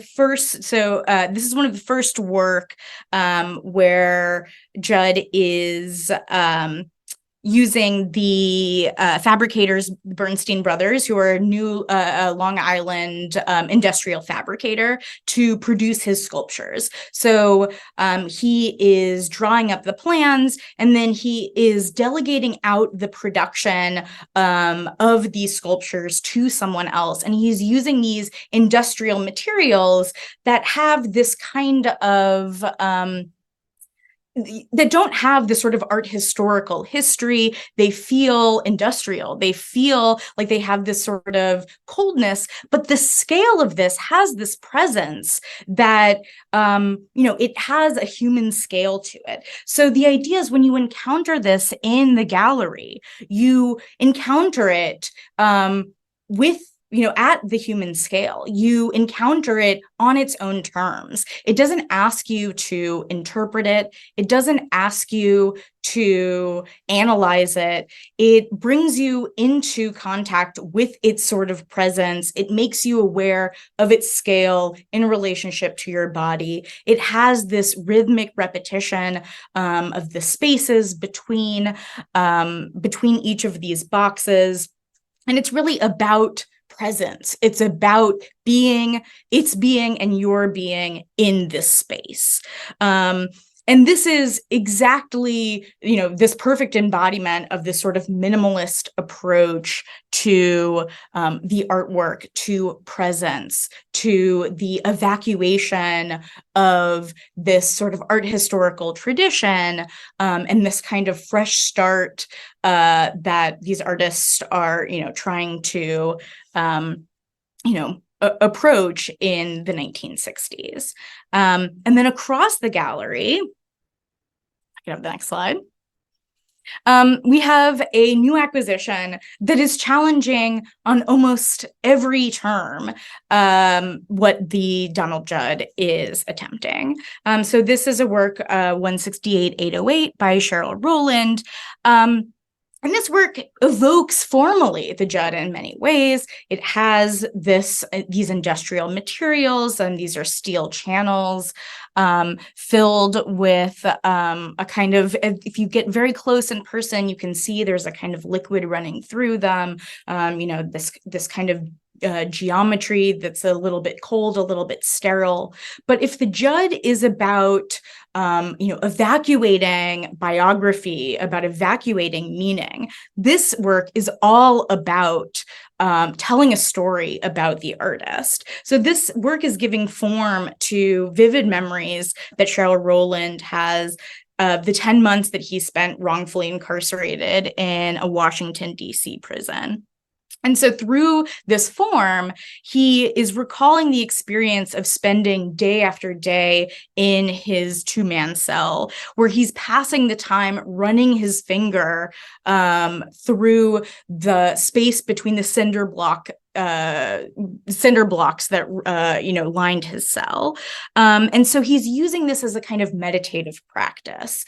first work where Judd is using the fabricators, Bernstein brothers, who are a new Long Island industrial fabricator, to produce his sculptures. So he is drawing up the plans, and then he is delegating out the production of these sculptures to someone else. And he's using these industrial materials that have this kind of that don't have this sort of art historical history. They feel industrial. They feel like they have this sort of coldness, but the scale of this has this presence that, it has a human scale to it. So the idea is when you encounter this in the gallery, you encounter it with at the human scale. You encounter it on its own terms. It doesn't ask you to interpret it. It doesn't ask you to analyze it. It brings you into contact with its sort of presence. It makes you aware of its scale in relationship to your body. It has this rhythmic repetition of the spaces between each of these boxes. And it's really about presence. It's about its being and your being in this space. And this is exactly, this perfect embodiment of this sort of minimalist approach to the artwork, to presence, to the evacuation of this sort of art historical tradition, and this kind of fresh start that these artists are, trying to, approach in the 1960s. And then across the gallery, I can have the next slide. We have a new acquisition that is challenging on almost every term what the Donald Judd is attempting. So this is a work 168-808 by Cheryl Rowland. And this work evokes formally the Judd in many ways. It has these industrial materials, and these are steel channels filled with a kind of, if you get very close in person, you can see there's a kind of liquid running through them. This kind of geometry that's a little bit cold, a little bit sterile. But if the Judd is about evacuating biography, about evacuating meaning, this work is all about telling a story about the artist. So this work is giving form to vivid memories that Cheryl Rowland has of the 10 months that he spent wrongfully incarcerated in a Washington, D.C. prison. And so through this form, he is recalling the experience of spending day after day in his two-man cell, where he's passing the time running his finger through the space between the cinder blocks that lined his cell. And so he's using this as a kind of meditative practice,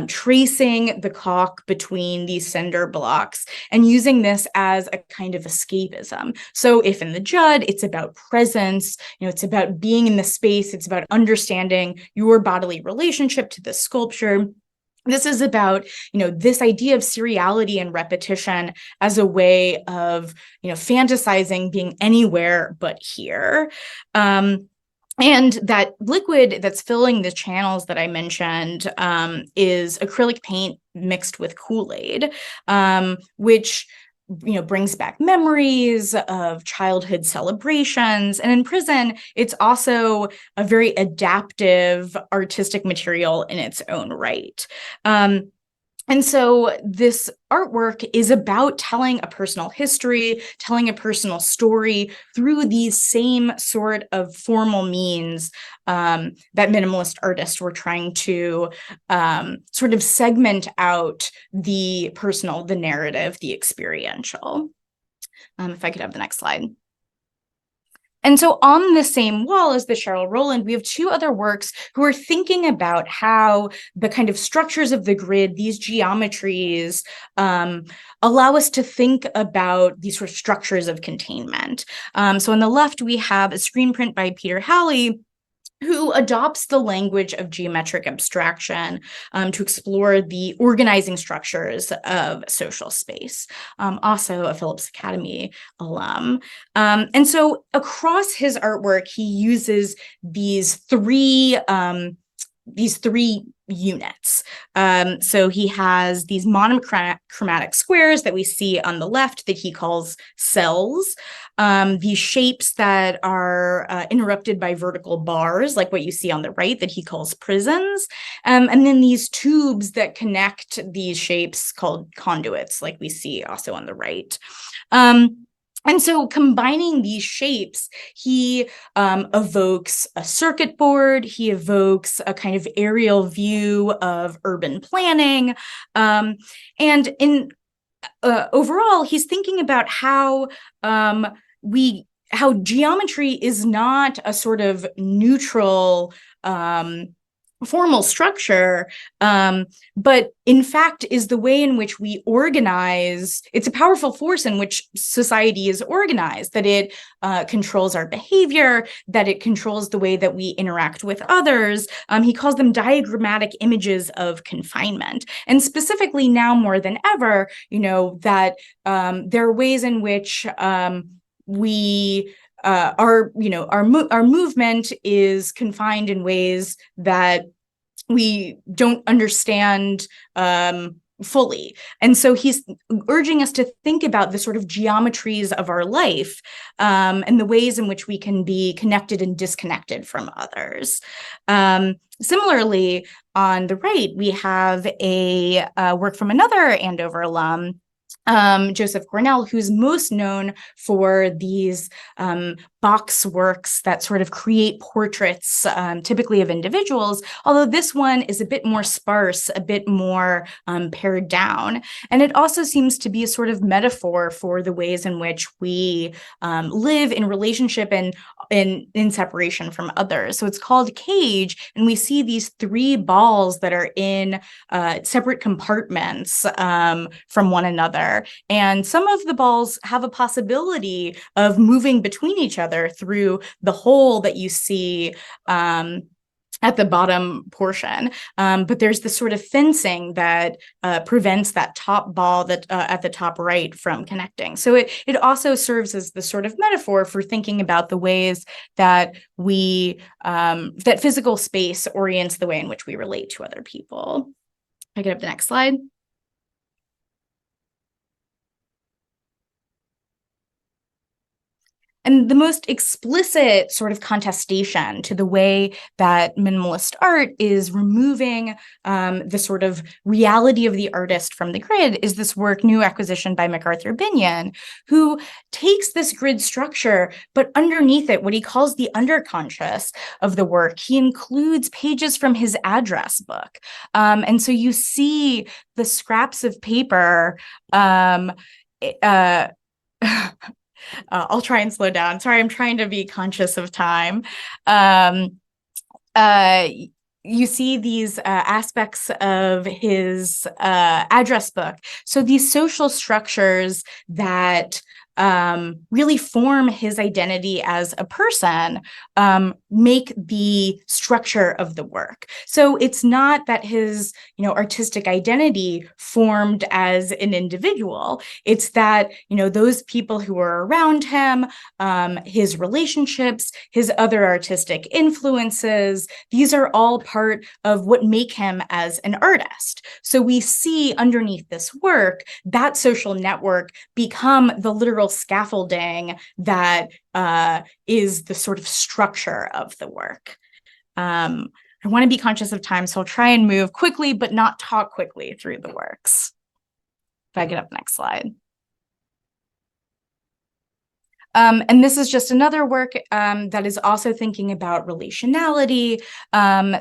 tracing the caulk between these cinder blocks and using this as a kind of escapism. So if in the Judd, it's about presence, it's about being in the space, it's about understanding your bodily relationship to the sculpture. This is about, this idea of seriality and repetition as a way of, fantasizing being anywhere but here. And that liquid that's filling the channels that I mentioned is acrylic paint mixed with Kool-Aid, which brings back memories of childhood celebrations. And in prison, it's also a very adaptive artistic material in its own right. And so this artwork is about telling a personal history, telling a personal story through these same sort of formal means that minimalist artists were trying to sort of segment out the personal, the narrative, the experiential. If I could have the next slide. And so on the same wall as the Cheryl Rowland, we have two other works who are thinking about how the kind of structures of the grid, these geometries, allow us to think about these sort of structures of containment. So on the left, we have a screen print by Peter Halley, who adopts the language of geometric abstraction to explore the organizing structures of social space, also a Phillips Academy alum. And so across his artwork, he uses these three units. So he has these monochromatic squares that we see on the left that he calls cells, these shapes that are interrupted by vertical bars, like what you see on the right that he calls prisons, and then these tubes that connect these shapes called conduits, like we see also on the right. And so combining these shapes, he evokes a circuit board, he evokes a kind of aerial view of urban planning. And in overall, he's thinking about how geometry is not a sort of neutral formal structure, but in fact is the way in which we organize. It's a powerful force in which society is organized, that it controls our behavior, that it controls the way that we interact with others. He calls them diagrammatic images of confinement. And specifically now more than ever, that there are ways in which our movement is confined in ways that we don't understand fully. And so he's urging us to think about the sort of geometries of our life and the ways in which we can be connected and disconnected from others. Similarly, on the right, we have a work from another Andover alum, Joseph Cornell, who's most known for these box works that sort of create portraits, typically of individuals, although this one is a bit more sparse, a bit more pared down. And it also seems to be a sort of metaphor for the ways in which we live in relationship and in separation from others. So it's called Cage, and we see these three balls that are in separate compartments from one another. And some of the balls have a possibility of moving between each other through the hole that you see at the bottom portion. But there's this sort of fencing that prevents that top ball that at the top right from connecting. So it also serves as the sort of metaphor for thinking about the ways that that physical space orients the way in which we relate to other people. I get up the next slide. And the most explicit sort of contestation to the way that minimalist art is removing the sort of reality of the artist from the grid is this work, New Acquisition by MacArthur Binion, who takes this grid structure, but underneath it, what he calls the underconscious of the work, he includes pages from his address book. And so you see the scraps of paper I'll try and slow down. Sorry, I'm trying to be conscious of time. You see these aspects of his address book. So these social structures that really form his identity as a person, make the structure of the work. So it's not that his, artistic identity formed as an individual. It's that, those people who are around him, his relationships, his other artistic influences, these are all part of what make him as an artist. So we see underneath this work, that social network become the literal scaffolding that is the sort of structure of the work. I want to be conscious of time, so I'll try and move quickly, but not talk quickly through the works. If I get up next slide. And this is just another work that is also thinking about relationality.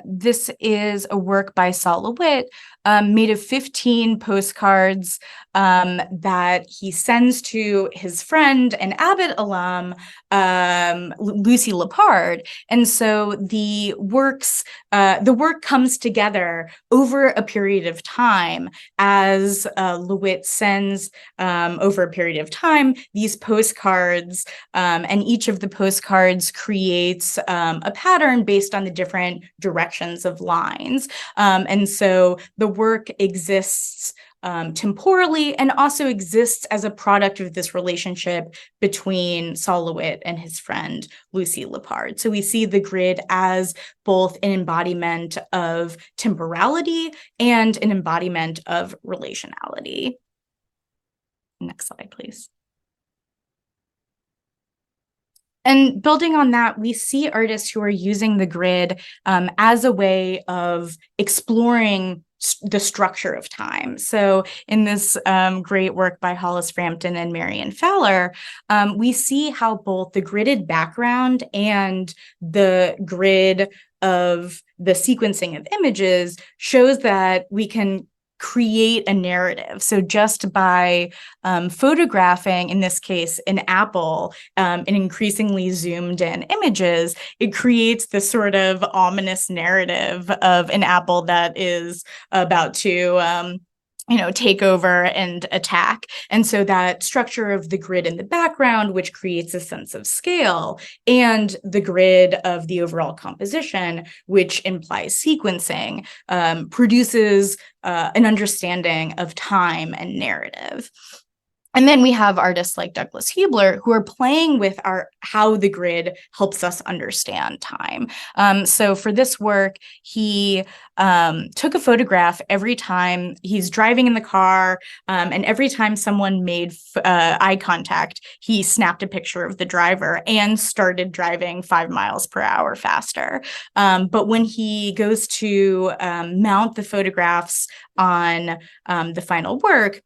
This is a work by Saul LeWitt, made of 15 postcards that he sends to his friend and Abbott alum, Lucy Lepard. And so the work comes together over a period of time as LeWitt sends over a period of time these postcards, and each of the postcards creates a pattern based on the different directions of lines. And so the work exists temporally and also exists as a product of this relationship between Sol LeWitt and his friend Lucy Lepard. So we see the grid as both an embodiment of temporality and an embodiment of relationality. Next slide, please. And building on that, we see artists who are using the grid as a way of exploring the structure of time. So in this great work by Hollis Frampton and Marian Fowler, we see how both the gridded background and the grid of the sequencing of images shows that we can create a narrative. So just by photographing, in this case, an apple in increasingly zoomed in images, it creates this sort of ominous narrative of an apple that is about to take over and attack. And so that structure of the grid in the background, which creates a sense of scale, and the grid of the overall composition, which implies sequencing, produces an understanding of time and narrative. And then we have artists like Douglas Hubler who are playing with how the grid helps us understand time. So for this work, he took a photograph every time he's driving in the car, and every time someone made eye contact, he snapped a picture of the driver and started driving 5 miles per hour faster. But when he goes to mount the photographs on the final work,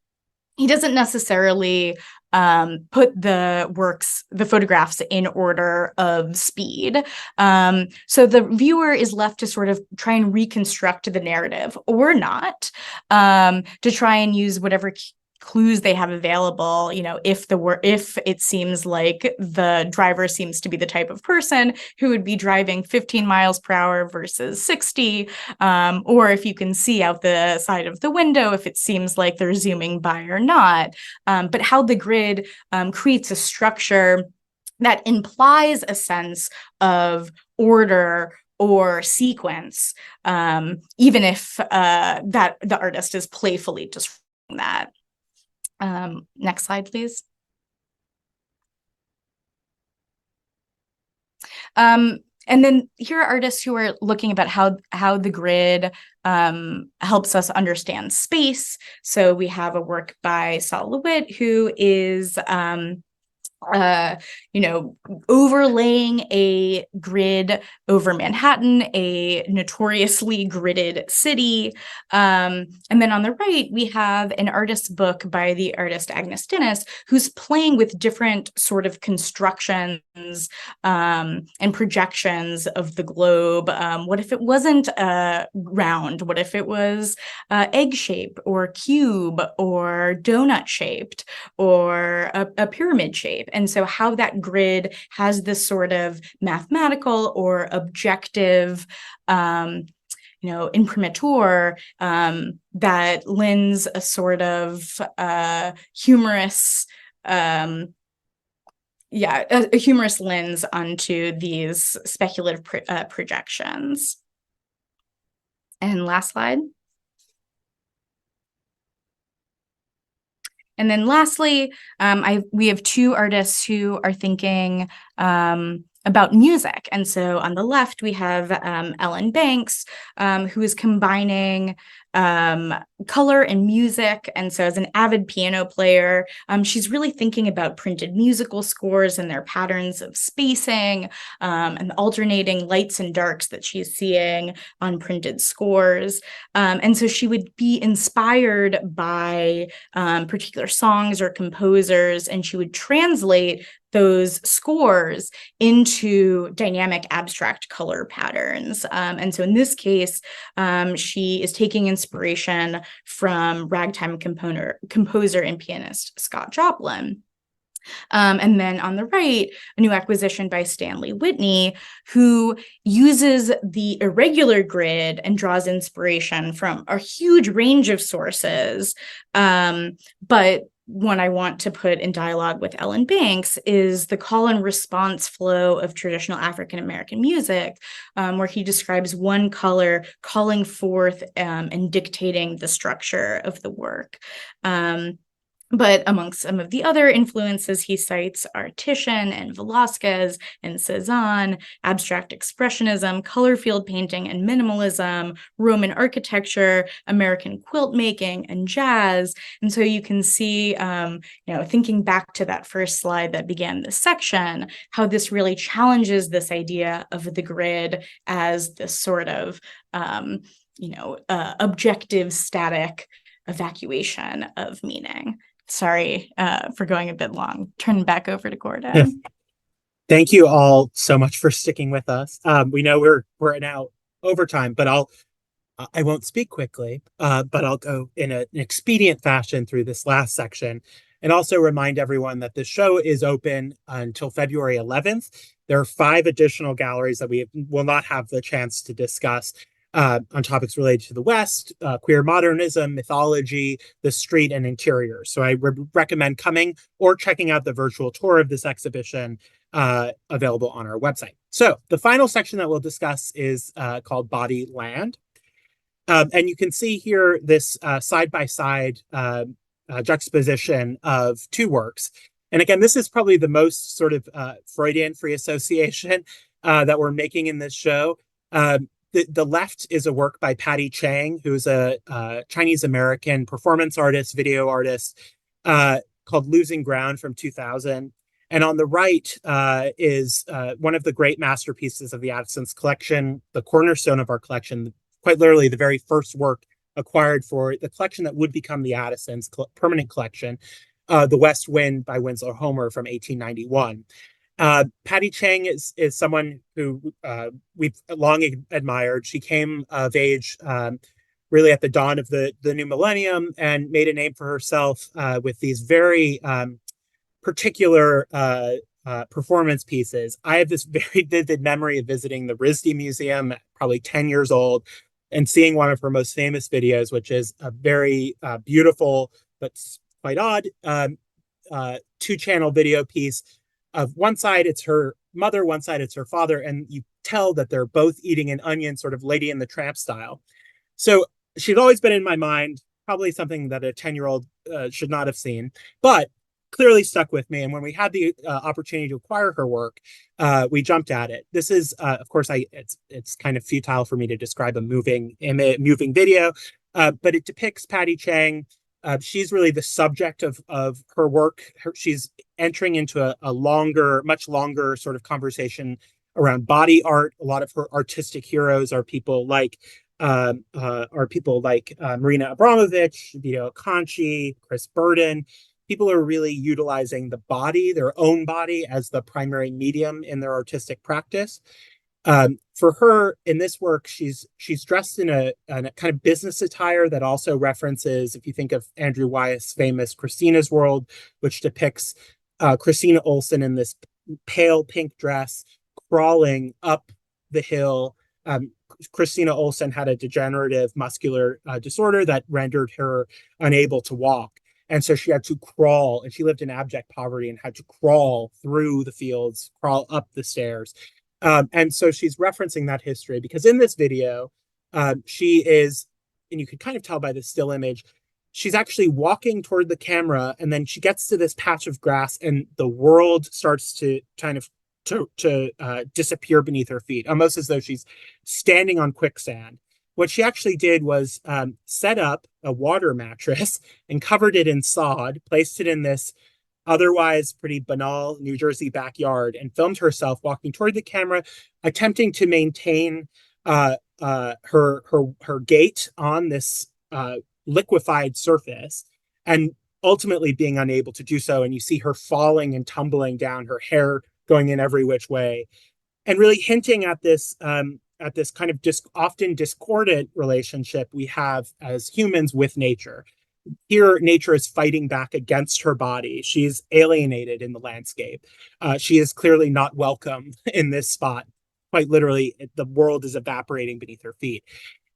he doesn't necessarily put the photographs in order of speed. So the viewer is left to sort of try and reconstruct the narrative, or not, to try and use whatever clues they have available. If it seems like the driver seems to be the type of person who would be driving 15 miles per hour versus 60, or if you can see out the side of the window, if it seems like they're zooming by or not, but how the grid creates a structure that implies a sense of order or sequence, even if that the artist is playfully describing that. Next slide, please. And then here are artists who are looking about how the grid helps us understand space. So we have a work by Sol LeWitt, who is overlaying a grid over Manhattan, a notoriously gridded city. And then on the right, we have an artist's book by the artist Agnes Dennis, who's playing with different sort of constructions and projections of the globe. What if it wasn't round? What if it was egg-shaped or cube or donut-shaped or a pyramid shape? And so how that grid has this sort of mathematical or objective imprimatur that lends a sort of humorous a humorous lens onto these speculative projections. And last slide. And then lastly, we have two artists who are thinking about music. And so on the left, we have Ellen Banks, who is combining color and music. And so as an avid piano player, she's really thinking about printed musical scores and their patterns of spacing and the alternating lights and darks that she's seeing on printed scores. And so she would be inspired by particular songs or composers, and she would translate those scores into dynamic abstract color patterns. And so in this case, she is taking inspiration inspiration from ragtime composer and pianist Scott Joplin. And then on the right, a new acquisition by Stanley Whitney, who uses the irregular grid and draws inspiration from a huge range of sources. But one I want to put in dialogue with Ellen Banks is the call and response flow of traditional African American music, where he describes one color calling forth and dictating the structure of the work. But amongst some of the other influences he cites are Titian and Velázquez and Cézanne, abstract expressionism, color field painting and minimalism, Roman architecture, American quilt making, and jazz. And so you can see, thinking back to that first slide that began this section, how this really challenges this idea of the grid as this sort of, objective, static evacuation of meaning. Sorry for going a bit long. Turn back over to Gordon. Thank you all so much for sticking with us. We know we're now overtime, but I won't speak quickly, but I'll go in an expedient fashion through this last section, and also remind everyone that the show is open until February 11th. There are 5 additional galleries that we will not have the chance to discuss on topics related to the West, queer modernism, mythology, the street, and interiors. So I recommend coming or checking out the virtual tour of this exhibition available on our website. So the final section that we'll discuss is called Body Land. And you can see here this side-by-side juxtaposition of 2 works. And again, this is probably the most sort of Freudian free association that we're making in this show. The left is a work by Patty Chang, who's a Chinese-American performance artist, video artist, called Losing Ground from 2000. And on the right is one of the great masterpieces of the Addison's collection, the cornerstone of our collection, quite literally the very first work acquired for the collection that would become the Addison's permanent collection, The West Wind by Winslow Homer from 1891. Patty Chang is someone who we've long admired. She came of age really at the dawn of the new millennium and made a name for herself with these very particular performance pieces. I have this very vivid memory of visiting the RISD Museum, probably 10 years old, and seeing one of her most famous videos, which is a very beautiful but quite odd 2-channel video piece. Of one side, it's her mother, one side, it's her father, and you tell that they're both eating an onion, sort of Lady and the Tramp style. So she's always been in my mind, probably something that a 10-year-old should not have seen, but clearly stuck with me. And when we had the opportunity to acquire her work, we jumped at it. This is, of course, it's kind of futile for me to describe a moving video, but it depicts Patty Chang. She's really the subject of her work. She's entering into a much longer sort of conversation around body art. A lot of her artistic heroes are people like Marina Abramovich, Vito Conchi, Chris Burden. People are really utilizing the body, their own body, as the primary medium in their artistic practice. For her, in this work, she's dressed in a kind of business attire that also references, if you think of Andrew Wyeth's famous Christina's World, which depicts Christina Olson in this pale pink dress crawling up the hill. Christina Olson had a degenerative muscular disorder that rendered her unable to walk. And so she had to crawl, and she lived in abject poverty and had to crawl through the fields, crawl up the stairs. And so she's referencing that history because in this video, she is, and you can kind of tell by the still image, she's actually walking toward the camera, and then she gets to this patch of grass and the world starts to kind of disappear beneath her feet, almost as though she's standing on quicksand. What she actually did was set up a water mattress and covered it in sod, placed it in this otherwise pretty banal New Jersey backyard, and filmed herself walking toward the camera, attempting to maintain her gait on this liquefied surface, and ultimately being unable to do so. And you see her falling and tumbling down, her hair going in every which way, and really hinting at this at this kind of often discordant relationship we have as humans with nature. Here, nature is fighting back against her body. She's alienated in the landscape. She is clearly not welcome in this spot. Quite literally, the world is evaporating beneath her feet.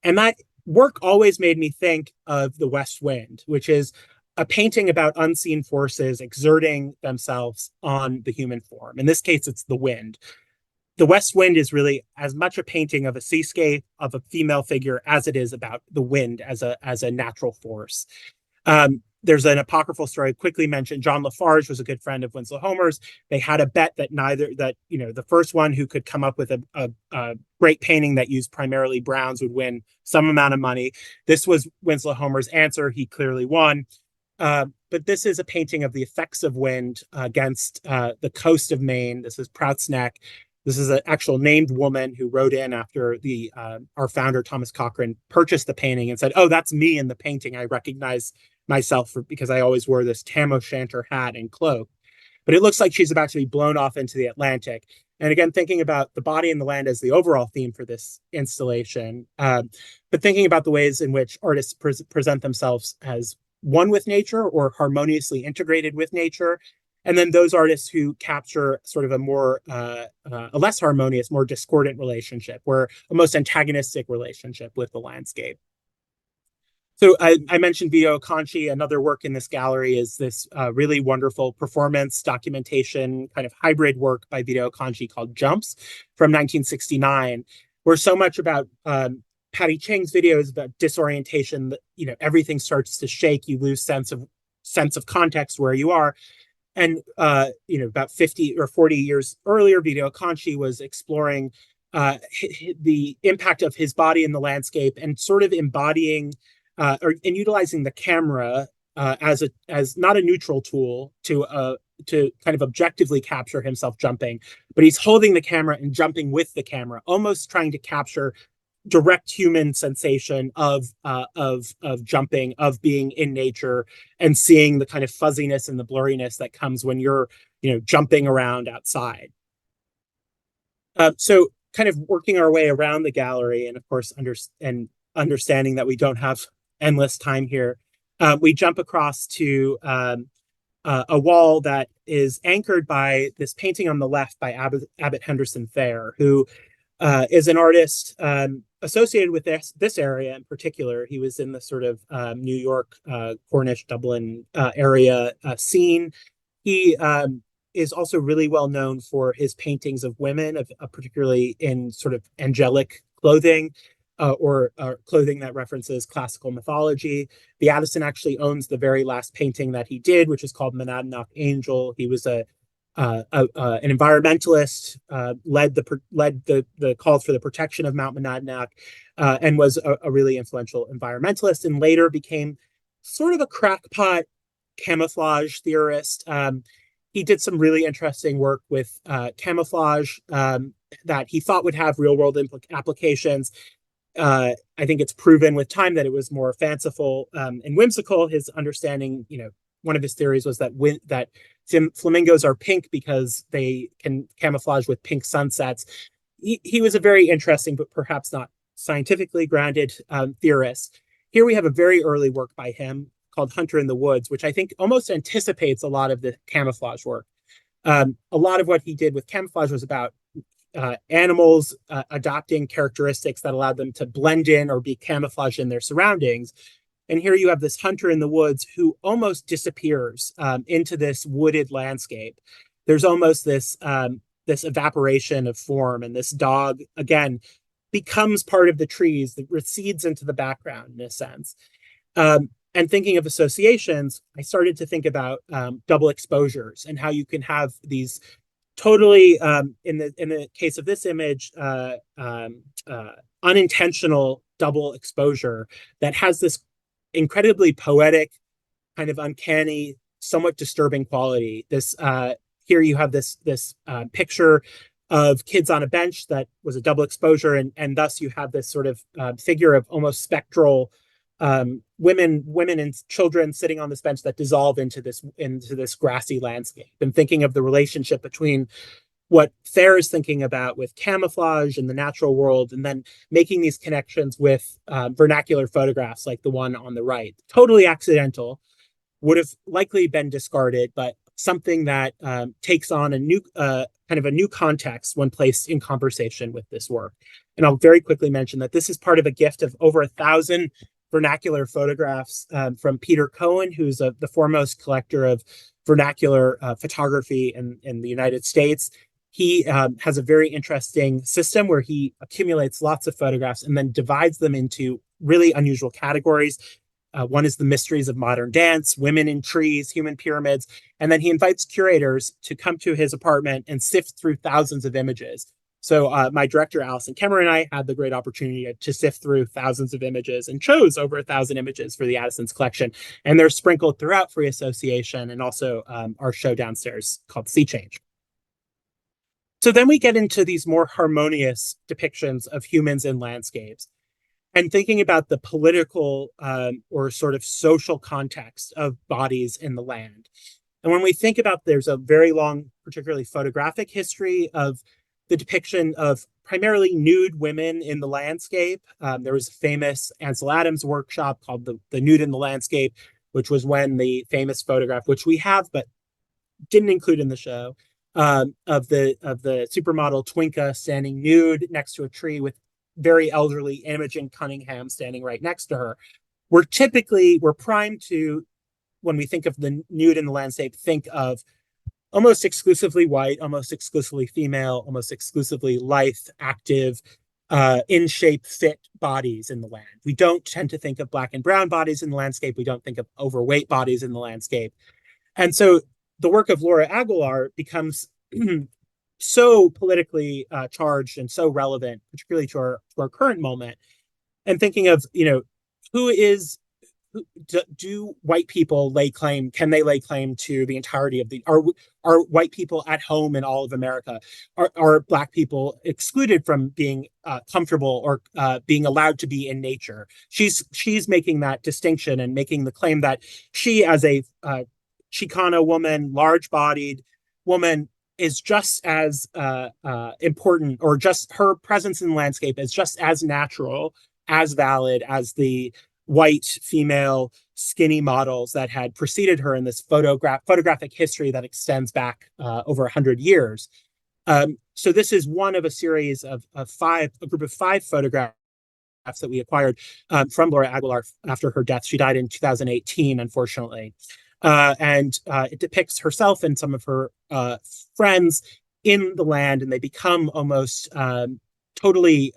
And that work always made me think of The West Wind, which is a painting about unseen forces exerting themselves on the human form. In this case, it's the wind. The West Wind is really as much a painting of a seascape, of a female figure, as it is about the wind as a natural force. There's an apocryphal story I quickly mentioned. John Lafarge was a good friend of Winslow Homer's. They had a bet that the first one who could come up with a great painting that used primarily browns would win some amount of money. This was Winslow Homer's answer. He clearly won. But this is a painting of the effects of wind against the coast of Maine. This is Prout's Neck. This is an actual named woman who wrote in after our founder, Thomas Cochrane, purchased the painting and said, "Oh, that's me in the painting. I recognize myself because I always wore this tam o' shanter hat and cloak." But it looks like she's about to be blown off into the Atlantic. And again, thinking about the body and the land as the overall theme for this installation, but thinking about the ways in which artists present themselves as one with nature or harmoniously integrated with nature. And then those artists who capture sort of a less harmonious, more discordant relationship, or a most antagonistic relationship with the landscape. So I mentioned Vito Acconci. Another work in this gallery is this really wonderful performance documentation kind of hybrid work by Vito Acconci called Jumps from 1969, where so much about Patty Ching's video is about disorientation. Everything starts to shake. You lose sense of context where you are. And about 50 or 40 years earlier, Vito Acconci was exploring the impact of his body in the landscape and sort of embodying and utilizing the camera as not a neutral tool to kind of objectively capture himself jumping, but he's holding the camera and jumping with the camera, almost trying to capture direct human sensation of jumping, of being in nature, and seeing the kind of fuzziness and the blurriness that comes when you're jumping around outside. So kind of working our way around the gallery, and of course understanding that we don't have endless time here, we jump across to a wall that is anchored by this painting on the left by Abbott Henderson Thayer, who is an artist associated with this area in particular. He was in the sort of New York, Cornish, Dublin area scene. He is also really well known for his paintings of women, particularly in sort of angelic clothing, or clothing that references classical mythology. The Addison actually owns the very last painting that he did, which is called Monadnock Angel. He was an environmentalist, led the calls for the protection of Mount Monadnock, and was a really influential environmentalist, and later became sort of a crackpot camouflage theorist. He did some really interesting work with camouflage that he thought would have real world applications. I think it's proven with time that it was more fanciful and whimsical. His understanding, one of his theories was that flamingos are pink because they can camouflage with pink sunsets. He was a very interesting, but perhaps not scientifically grounded theorist. Here we have a very early work by him called Hunter in the Woods, which I think almost anticipates a lot of the camouflage work. A lot of what he did with camouflage was about animals adopting characteristics that allowed them to blend in or be camouflaged in their surroundings. And here you have this hunter in the woods who almost disappears into this wooded landscape. There's almost this evaporation of form, and this dog, again, becomes part of the trees that recedes into the background in a sense. And thinking of associations, I started to think about double exposures and how you can have these totally, in the case of this image, unintentional double exposure that has this incredibly poetic, kind of uncanny, somewhat disturbing quality. This here you have this picture of kids on a bench that was a double exposure, and thus you have this sort of figure of almost spectral women and children sitting on this bench that dissolve into this grassy landscape. And thinking of the relationship between what Thayer is thinking about with camouflage in the natural world, and then making these connections with vernacular photographs like the one on the right. Totally accidental, would have likely been discarded, but something that takes on a new kind of a new context when placed in conversation with this work. And I'll very quickly mention that this is part of a gift of over 1,000 vernacular photographs from Peter Cohen, who's the foremost collector of vernacular photography in the United States. He has a very interesting system where he accumulates lots of photographs and then divides them into really unusual categories. One is the mysteries of modern dance, women in trees, human pyramids. And then he invites curators to come to his apartment and sift through thousands of images. So my director, Allison Kemmer, and I had the great opportunity to sift through thousands of images and chose over 1,000 images for the Addison's collection. And they're sprinkled throughout Free Association and also our show downstairs called Sea Change. So then we get into these more harmonious depictions of humans in landscapes, and thinking about the political or sort of social context of bodies in the land. And when we think about, there's a very long, particularly photographic history of the depiction of primarily nude women in the landscape. There was a famous Ansel Adams workshop called the Nude in the Landscape, which was when the famous photograph, which we have but didn't include in the show, of the supermodel Twinka standing nude next to a tree with very elderly Imogen Cunningham standing right next to her. We're primed to, when we think of the nude in the landscape, think of almost exclusively white, almost exclusively female, almost exclusively lithe, active, in shape, fit bodies in the land. We don't tend to think of black and brown bodies in the landscape. We don't think of overweight bodies in the landscape. And so the work of Laura Aguilar becomes so politically charged and so relevant, particularly to our current moment. And thinking of, do white people lay claim? Can they lay claim to the entirety of are white people at home in all of America? Are Black people excluded from being comfortable or being allowed to be in nature? She's making that distinction and making the claim that she, as a Chicana woman, large-bodied woman, is just as important, or just her presence in the landscape is just as natural, as valid as the white female skinny models that had preceded her in this photographic history that extends back over 100 years. So this is one of a series of a group of 5 photographs that we acquired from Laura Aguilar after her death. She died in 2018, unfortunately. And it depicts herself and some of her friends in the land, and they become almost totally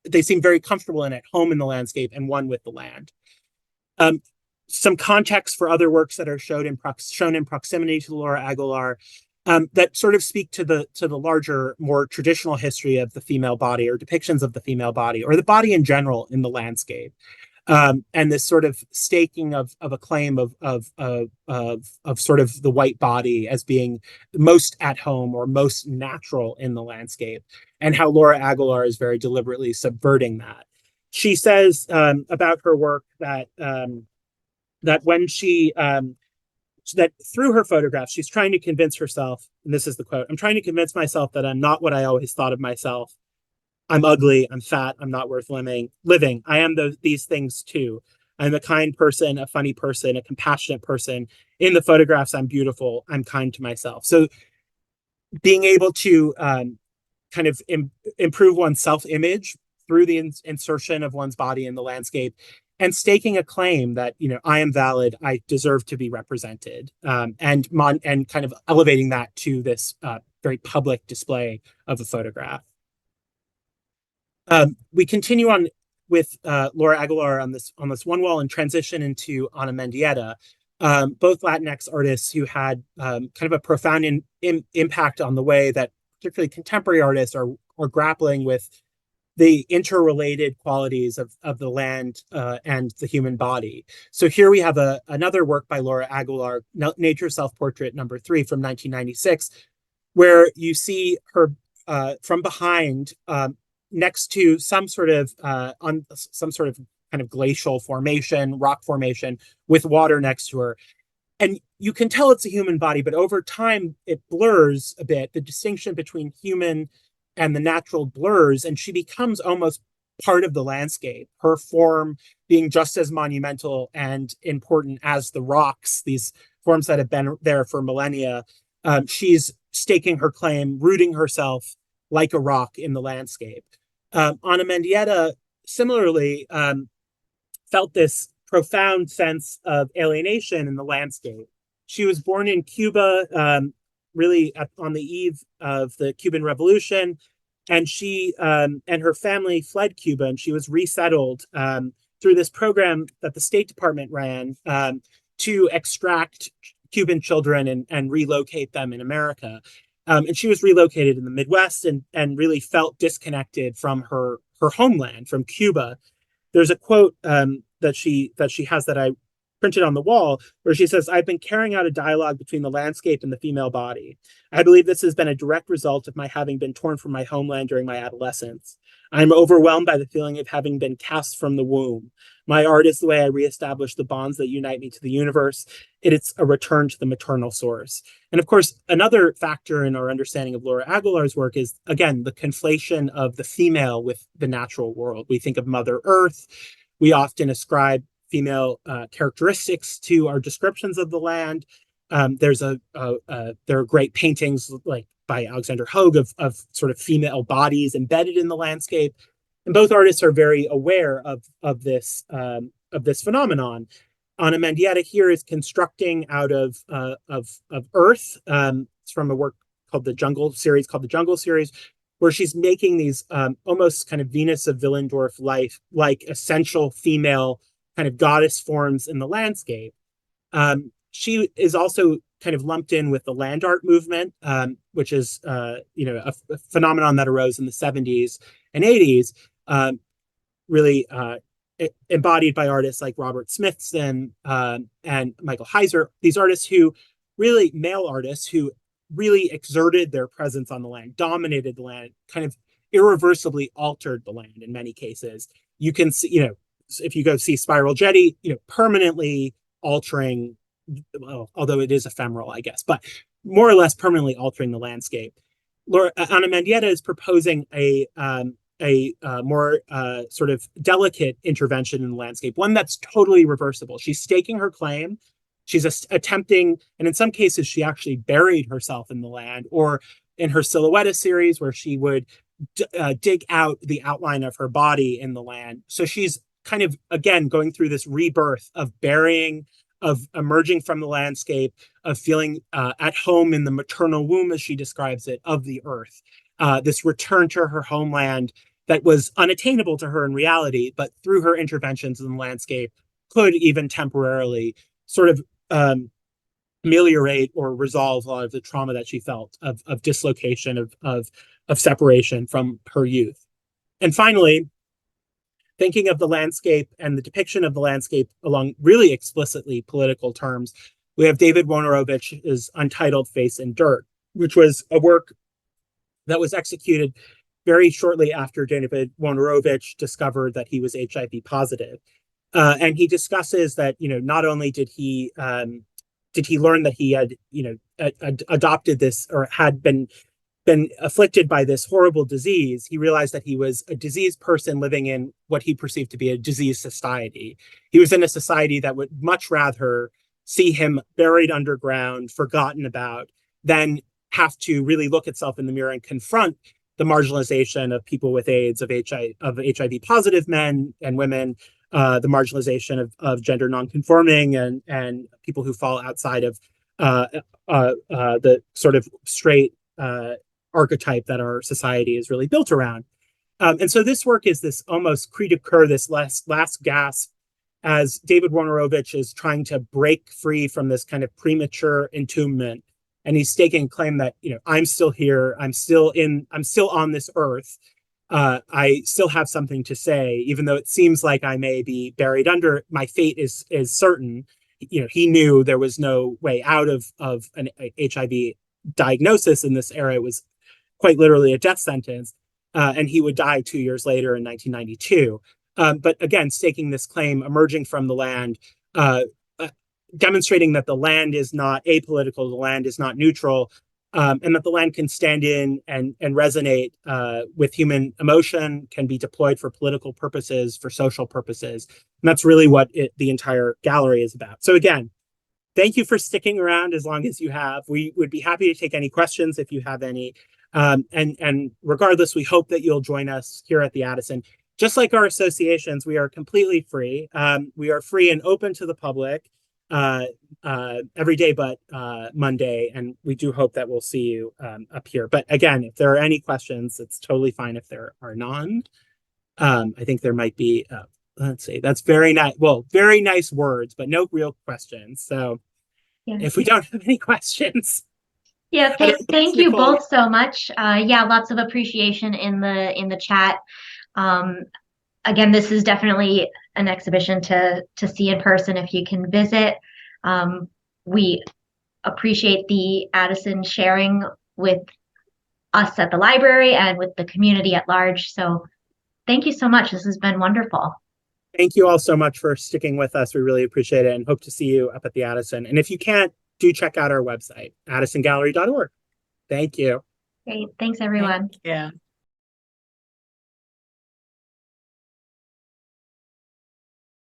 they seem very comfortable and at home in the landscape and one with the land. Some context for other works that are shown in proximity to Laura Aguilar that sort of speak to the larger, more traditional history of the female body, or depictions of the female body, or the body in general in the landscape. And this sort of staking of a claim of sort of the white body as being most at home or most natural in the landscape, and how Laura Aguilar is very deliberately subverting that. She says about her work that when that through her photographs, she's trying to convince herself, and this is the quote: "I'm trying to convince myself that I'm not what I always thought of myself. I'm ugly, I'm fat, I'm not worth living. I am these things too. I'm a kind person, a funny person, a compassionate person. In the photographs, I'm beautiful, I'm kind to myself." So being able to kind of improve one's self-image through the insertion of one's body in the landscape, and staking a claim that, I am valid, I deserve to be represented, and kind of elevating that to this very public display of a photograph. We continue on with Laura Aguilar on this one wall and transition into Ana Mendieta, both Latinx artists who had kind of a profound impact on the way that particularly contemporary artists are grappling with the interrelated qualities of the land and the human body. So here we have another work by Laura Aguilar, Nature Self-Portrait number 3 from 1996, where you see her from behind, next to some sort of kind of glacial formation, rock formation, with water next to her. And you can tell it's a human body, but over time it blurs a bit. The distinction between human and the natural blurs, and she becomes almost part of the landscape, her form being just as monumental and important as the rocks, these forms that have been there for millennia. She's staking her claim, rooting herself like a rock in the landscape. Ana Mendieta similarly felt this profound sense of alienation in the landscape. She was born in Cuba, really on the eve of the Cuban Revolution, and she and her family fled Cuba, and she was resettled through this program that the State Department ran to extract Cuban children and relocate them in America. And she was relocated in the Midwest and really felt disconnected from her homeland, from Cuba. There's a quote that she has that I printed on the wall, where she says, "I've been carrying out a dialogue between the landscape and the female body. I believe this has been a direct result of my having been torn from my homeland during my adolescence. I'm overwhelmed by the feeling of having been cast from the womb. My art is the way I reestablish the bonds that unite me to the universe. It's a return to the maternal source." And of course, another factor in our understanding of Laura Aguilar's work is, again, the conflation of the female with the natural world. We think of Mother Earth. We often ascribe female characteristics to our descriptions of the land. There are great paintings like by Alexander Hogue of sort of female bodies embedded in the landscape, and both artists are very aware of this phenomenon. Ana Mendieta here is constructing out of earth. It's from a work called the Jungle series, where she's making these almost kind of Venus of Willendorf life, like essential female kind of goddess forms in the landscape. She is also kind of lumped in with the land art movement, which is a phenomenon that arose in the 70s and 80s, really embodied by artists like Robert Smithson and Michael Heiser. These artists male artists who really exerted their presence on the land, dominated the land, kind of irreversibly altered the land in many cases. You can see, if you go see Spiral Jetty, permanently altering, well, although it is ephemeral, I guess, but more or less permanently altering the landscape. Ana Mendieta is proposing a more sort of delicate intervention in the landscape, one that's totally reversible. She's staking her claim. She's attempting, and in some cases, she actually buried herself in the land, or in her Silhouetta series, where she would dig out the outline of her body in the land. So she's kind of, again, going through this rebirth of burying, of emerging from the landscape, of feeling at home in the maternal womb, as she describes it, of the earth. This return to her homeland that was unattainable to her in reality, but through her interventions in the landscape could even temporarily sort of ameliorate or resolve a lot of the trauma that she felt of dislocation, of separation from her youth. And finally, thinking of the landscape and the depiction of the landscape along really explicitly political terms, we have David Wojnarowicz's Untitled Face in Dirt, which was a work that was executed very shortly after David Wojnarowicz discovered that he was HIV positive. And he discusses that, not only did he learn that he had, adopted this or had been afflicted by this horrible disease, he realized that he was a diseased person living in what he perceived to be a diseased society. He was in a society that would much rather see him buried underground, forgotten about, than have to really look itself in the mirror and confront the marginalization of people with AIDS, of HIV positive men and women, the marginalization of gender nonconforming and people who fall outside of the sort of straight archetype that our society is really built around. And so this work is this almost cri de coeur, this last gasp, as David Wojnarowicz is trying to break free from this kind of premature entombment. And he's staking claim that, I'm still here, I'm still on this earth. I still have something to say, even though it seems like I may be buried under. My fate is certain. He knew there was no way out of an HIV diagnosis in this era. It was quite literally a death sentence, and he would die 2 years later in 1992. But again, staking this claim, emerging from the land, demonstrating that the land is not apolitical, the land is not neutral, and that the land can stand in and resonate with human emotion, can be deployed for political purposes, for social purposes. And that's really what the entire gallery is about. So again, thank you for sticking around as long as you have. We would be happy to take any questions if you have any. And regardless, we hope that you'll join us here at the Addison. Just like our associations, we are completely free. We are free and open to the public every day but Monday, and we do hope that we'll see you up here. But again, if there are any questions, it's totally fine if there are none. I think there might be, let's see, that's very nice. Well, very nice words, but no real questions. So Yeah. if we don't have any questions. Yeah, thank you both so much. Yeah, lots of appreciation in the chat. Again, this is definitely an exhibition to see in person if you can visit. We appreciate the Addison sharing with us at the library and with the community at large. So thank you so much. This has been wonderful. Thank you all so much for sticking with us. We really appreciate it and hope to see you up at the Addison. And if you can't, do check out our website, addisongallery.org. Thank you. Great. Thanks, everyone. Yeah.